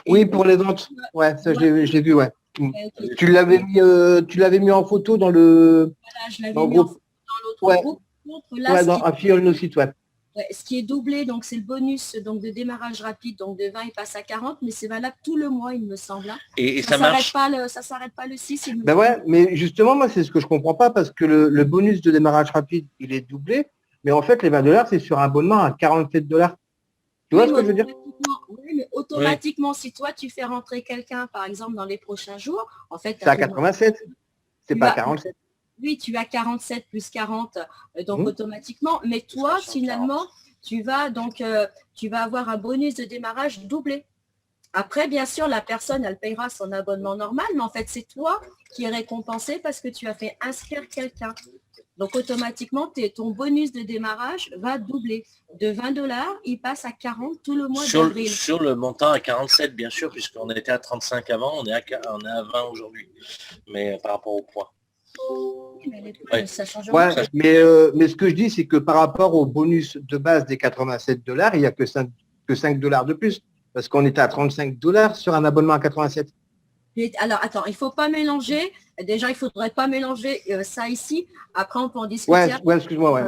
I: Oui, pour les ventes. Ouais, ça je l'ai vu, ouais. Okay. Tu l'avais mis en photo dans le.
B: Voilà, je l'avais mis en photo dans l'autre groupe.
I: Là, dans un fil nos sites web.
B: Ouais, ce qui est doublé, donc c'est le bonus donc de démarrage rapide, donc de 20 il passe à 40, mais c'est valable tout le mois, il me semble.
A: Et ça marche.
B: Ça s'arrête pas le 6.
I: Ben ouais, mais justement, moi, c'est ce que je comprends pas, parce que le bonus de démarrage rapide, il est doublé, mais en fait, les 20 $, c'est sur un abonnement à 47 $. Tu vois ce que je veux dire?
B: Oui, mais automatiquement, si toi, tu fais rentrer quelqu'un, par exemple, dans les prochains jours, en fait...
I: C'est à 87, c'est pas à 47.
B: Oui, tu as 47 plus 40, donc automatiquement. Mais toi, finalement, tu vas avoir un bonus de démarrage doublé. Après, bien sûr, la personne, elle payera son abonnement normal, mais en fait, c'est toi qui es récompensé parce que tu as fait inscrire quelqu'un. Donc, automatiquement, ton bonus de démarrage va doubler. De 20 $, il passe à 40 tout le mois d'avril.
A: Sur le montant à 47, bien sûr, puisqu'on était à 35 avant, on est à 20 aujourd'hui. Mais par rapport au poids.
B: Ça change
I: mais ce que je dis, c'est que par rapport au bonus de base des 87 $, il n'y a que 5 $ de plus, parce qu'on était à 35 $ sur un abonnement à 87.
B: Alors, attends, il ne faut pas mélanger. Déjà, il ne faudrait pas mélanger ça ici. Après, on peut en discuter.
I: Ouais, excuse-moi.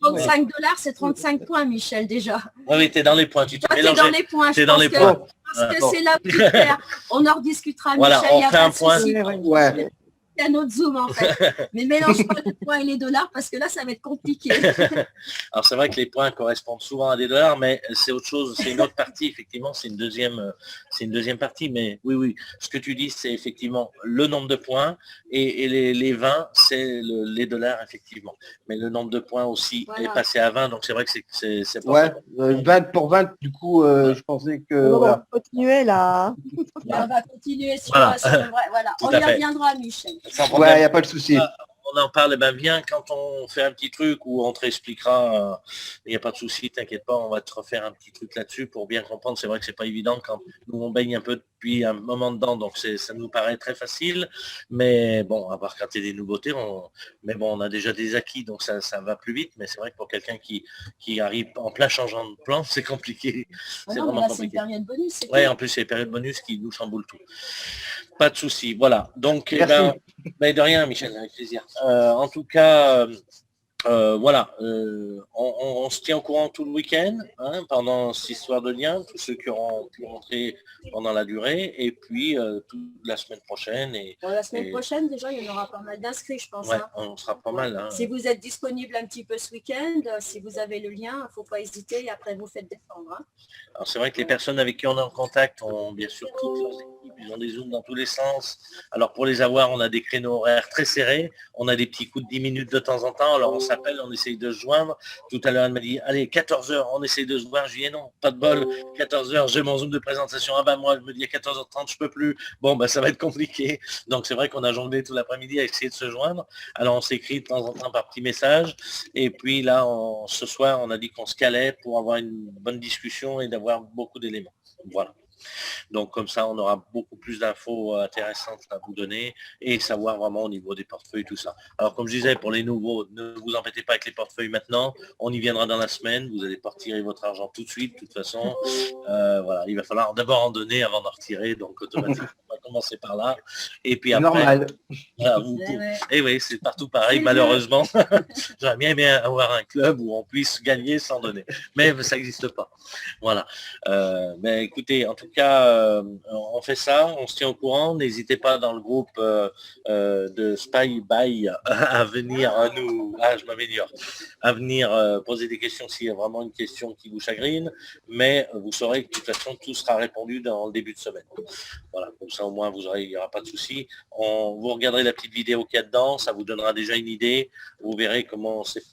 B: 35 $, c'est 35 points, Michel, déjà.
A: Oui, tu es dans les points. Tu
B: es dans les points.
A: Tu es dans les points.
B: Parce que c'est là où tu perds. On en rediscutera,
A: voilà,
B: Michel.
A: On fait un point.
B: C'est un autre zoom en fait. Mais mélange pas les points et les dollars parce que là, ça va être compliqué.
A: Alors c'est vrai que les points correspondent souvent à des dollars, mais c'est autre chose, c'est une autre partie, effectivement, c'est une deuxième partie. Mais oui, ce que tu dis, c'est effectivement le nombre de points et les 20, c'est les dollars, effectivement. Mais le nombre de points aussi est passé à 20, donc c'est vrai que c'est
I: pas 20 pour 20, du coup, je pensais que.
F: On va continuer là.
B: On va continuer sur voilà. On y reviendra, Michel.
I: Ouais, il n'y a pas de souci.
A: On en parle, bien quand on fait un petit truc où on te réexpliquera, il n'y a pas de souci, t'inquiète pas, on va te refaire un petit truc là-dessus pour bien comprendre. C'est vrai que c'est pas évident quand nous on baigne un peu depuis un moment dedans, donc ça nous paraît très facile, mais bon, à part quand il y a des nouveautés, mais bon, on a déjà des acquis, donc ça va plus vite, mais c'est vrai que pour quelqu'un qui arrive en plein changeant de plan, c'est compliqué.
B: C'est vraiment compliqué. C'est une période bonus.
A: Oui, en plus c'est les périodes bonus qui nous chamboulent tout. Pas de souci, voilà. Donc, de rien, Michel, avec plaisir. En tout cas, voilà, on se tient au courant tout le week-end, hein, pendant cette histoire de lien, tous ceux qui auront pu rentrer pendant la durée, et puis toute la semaine prochaine.
B: La semaine prochaine, déjà, il y en aura pas mal d'inscrits, je pense.
A: Ouais, on sera pas mal. Hein.
B: Si vous êtes disponible un petit peu ce week-end, si vous avez le lien, il ne faut pas hésiter, et après vous faites descendre. Hein.
A: Alors c'est vrai que les personnes avec qui on est en contact ont bien sûr toutes leurs équipes, ils ont des zooms dans tous les sens. Alors pour les avoir, on a des créneaux horaires très serrés, on a des petits coups de 10 minutes de temps en temps, alors on s'appelle, on essaye de se joindre. Tout à l'heure, elle m'a dit, allez, 14h, on essaye de se voir. Je lui ai dit non, pas de bol, 14h, j'ai mon zoom de présentation. Ah moi, je me dis à 14h30, je peux plus. Bon, ça va être compliqué. Donc c'est vrai qu'on a jonglé tout l'après-midi à essayer de se joindre. Alors on s'écrit de temps en temps par petits messages. Et puis là, ce soir, on a dit qu'on se calait pour avoir une bonne discussion et d'avoir beaucoup d'éléments. Voilà. Donc comme ça, on aura beaucoup plus d'infos intéressantes à vous donner et savoir vraiment au niveau des portefeuilles, tout ça. Alors comme je disais, pour les nouveaux, ne vous embêtez pas avec les portefeuilles maintenant, on y viendra dans la semaine, vous allez pas retirer votre argent tout de suite, de toute façon. Voilà, il va falloir d'abord en donner avant d'en retirer, donc automatiquement, on va commencer par là. Et puis après,
I: normal.
A: Voilà, et oui, c'est partout pareil, malheureusement. J'aurais bien aimé avoir un club où on puisse gagner sans donner. Mais ça n'existe pas. Voilà. Mais écoutez, en tout cas, on fait ça, on se tient au courant. N'hésitez pas dans le groupe de Spy Buy à venir nous. Ah, je m'améliore. À venir poser des questions s'il y a vraiment une question qui vous chagrine. Mais vous saurez que de toute façon, tout sera répondu dans le début de semaine. Voilà, comme ça au moins il n'y aura pas de souci. Vous regarderez la petite vidéo qu'il y a dedans, ça vous donnera déjà une idée. Vous verrez comment c'est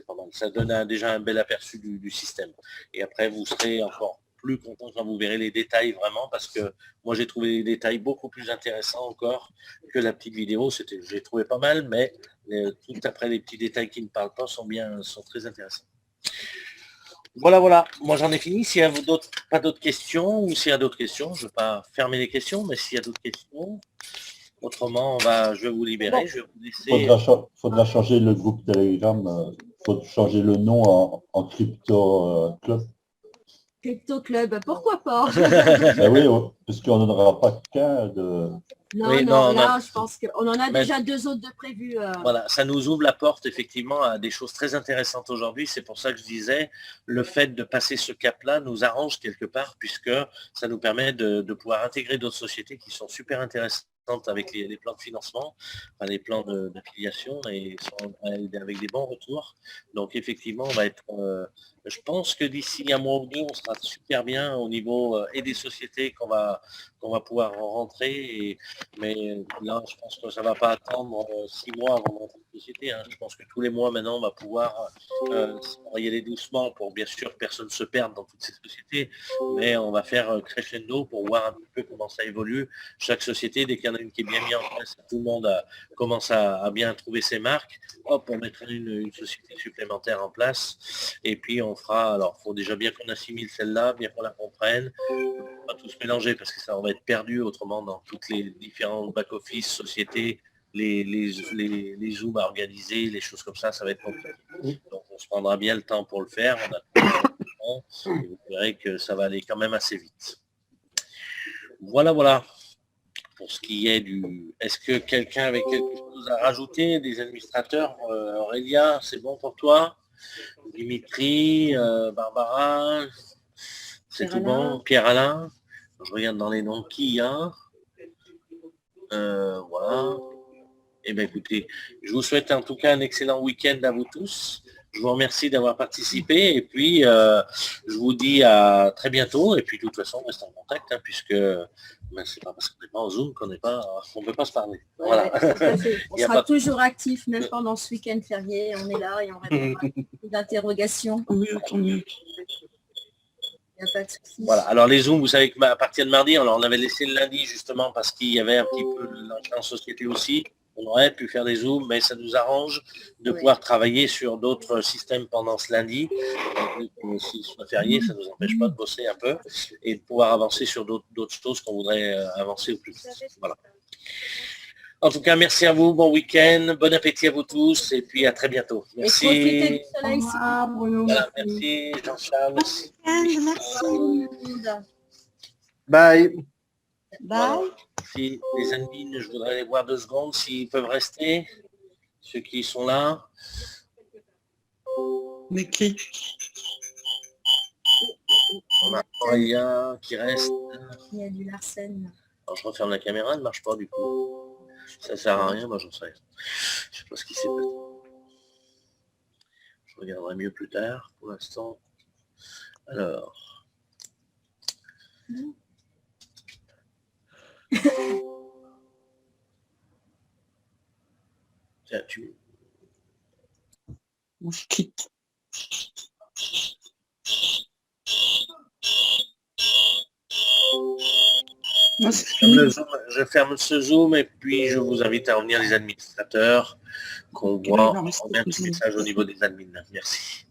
A: pas mal. Ça donne déjà un bel aperçu du système. Et après, vous serez encore plus content quand vous verrez les détails vraiment, parce que moi j'ai trouvé les détails beaucoup plus intéressants encore que la petite vidéo. J'ai trouvé pas mal, mais tout après les petits détails qui ne parlent pas sont très intéressants. Voilà. Moi, j'en ai fini. S'il y a pas d'autres questions, ou s'il y a d'autres questions, je ne vais pas fermer les questions, mais s'il y a d'autres questions, autrement, je vais vous libérer. Je vais vous laisser.
G: Faudra changer le groupe Telegram. Faut changer le nom en Crypto Club.
B: Crypto Club, pourquoi pas?
G: Oui, parce qu'on n'en aura pas qu'un de...
B: Non, je pense qu'on en a déjà 2 autres de prévus.
A: Voilà, ça nous ouvre la porte effectivement à des choses très intéressantes aujourd'hui. C'est pour ça que je disais, le fait de passer ce cap-là nous arrange quelque part, puisque ça nous permet de pouvoir intégrer d'autres sociétés qui sont super intéressantes avec les plans de financement, les plans d'affiliation, et avec des bons retours. Donc effectivement, on va être... je pense que d'ici un mois ou deux, on sera super bien au niveau et des sociétés qu'on va pouvoir rentrer. Mais là, je pense que ça ne va pas attendre 6 mois avant d'entrer en société. Je pense que tous les mois, maintenant, on va pouvoir y aller doucement pour, bien sûr, personne ne se perde dans toutes ces sociétés. Mais on va faire crescendo pour voir un peu comment ça évolue. Chaque société, dès qu'il y en a une qui est bien mise en place, tout le monde commence à bien trouver ses marques. Hop, on mettra une société supplémentaire en place. Et puis, on fera... Alors, il faut déjà bien qu'on assimile celle-là, bien qu'on la comprenne. On va tous mélanger parce que ça, on va être perdu autrement dans toutes les différents back-office, sociétés, les zooms à organiser, les choses comme ça, ça va être compliqué. Donc on se prendra bien le temps pour le faire. Et vous verrez que ça va aller quand même assez vite. Voilà. Pour ce qui est du... Est-ce que quelqu'un avait quelque chose à rajouter? Des administrateurs? Aurélia, c'est bon pour toi? Dimitri, Barbara, c'est tout bon? Pierre-Alain? Je regarde dans les noms qui y a. Voilà. Eh bien, écoutez, je vous souhaite en tout cas un excellent week-end à vous tous. Je vous remercie d'avoir participé et puis je vous dis à très bientôt. Et puis de toute façon, on reste en contact puisque c'est pas parce qu'on n'est pas en Zoom qu'on ne peut pas se parler. Voilà.
B: On sera toujours actifs, même pendant ce week-end férié. On est là et on répondra d'interrogations.
A: Voilà, alors les Zooms, vous savez qu'à partir de mardi, on avait laissé le lundi justement parce qu'il y avait un petit peu l'entrée en société aussi. On aurait pu faire des Zooms, mais ça nous arrange de pouvoir travailler sur d'autres systèmes pendant ce lundi. S'il soit férié, ça ne nous empêche pas de bosser un peu et de pouvoir avancer sur d'autres choses qu'on voudrait avancer au plus vite. Voilà. En tout cas, merci à vous, bon week-end, bon appétit à vous tous et puis à très bientôt. Merci.
B: Et profitez du soleil.
A: Voilà, merci Jean-Charles.
K: Merci.
I: Bye.
A: Voilà. Si les admins, je voudrais les voir 2 secondes, s'ils peuvent rester, ceux qui sont là.
N: Mais qui?
A: On a Aurélien qui reste.
B: Il y a du Larsen.
A: Alors, je referme la caméra, elle ne marche pas du coup. Ça sert à rien, moi j'en sais rien. Je sais pas ce qui s'est passé. Je regarderai mieux plus tard. Pour l'instant. Alors. Tiens,
N: On se quitte.
A: Je ferme ce Zoom et puis je vous invite à revenir les administrateurs qu'on voit. On met un petit message au niveau des admins. Merci.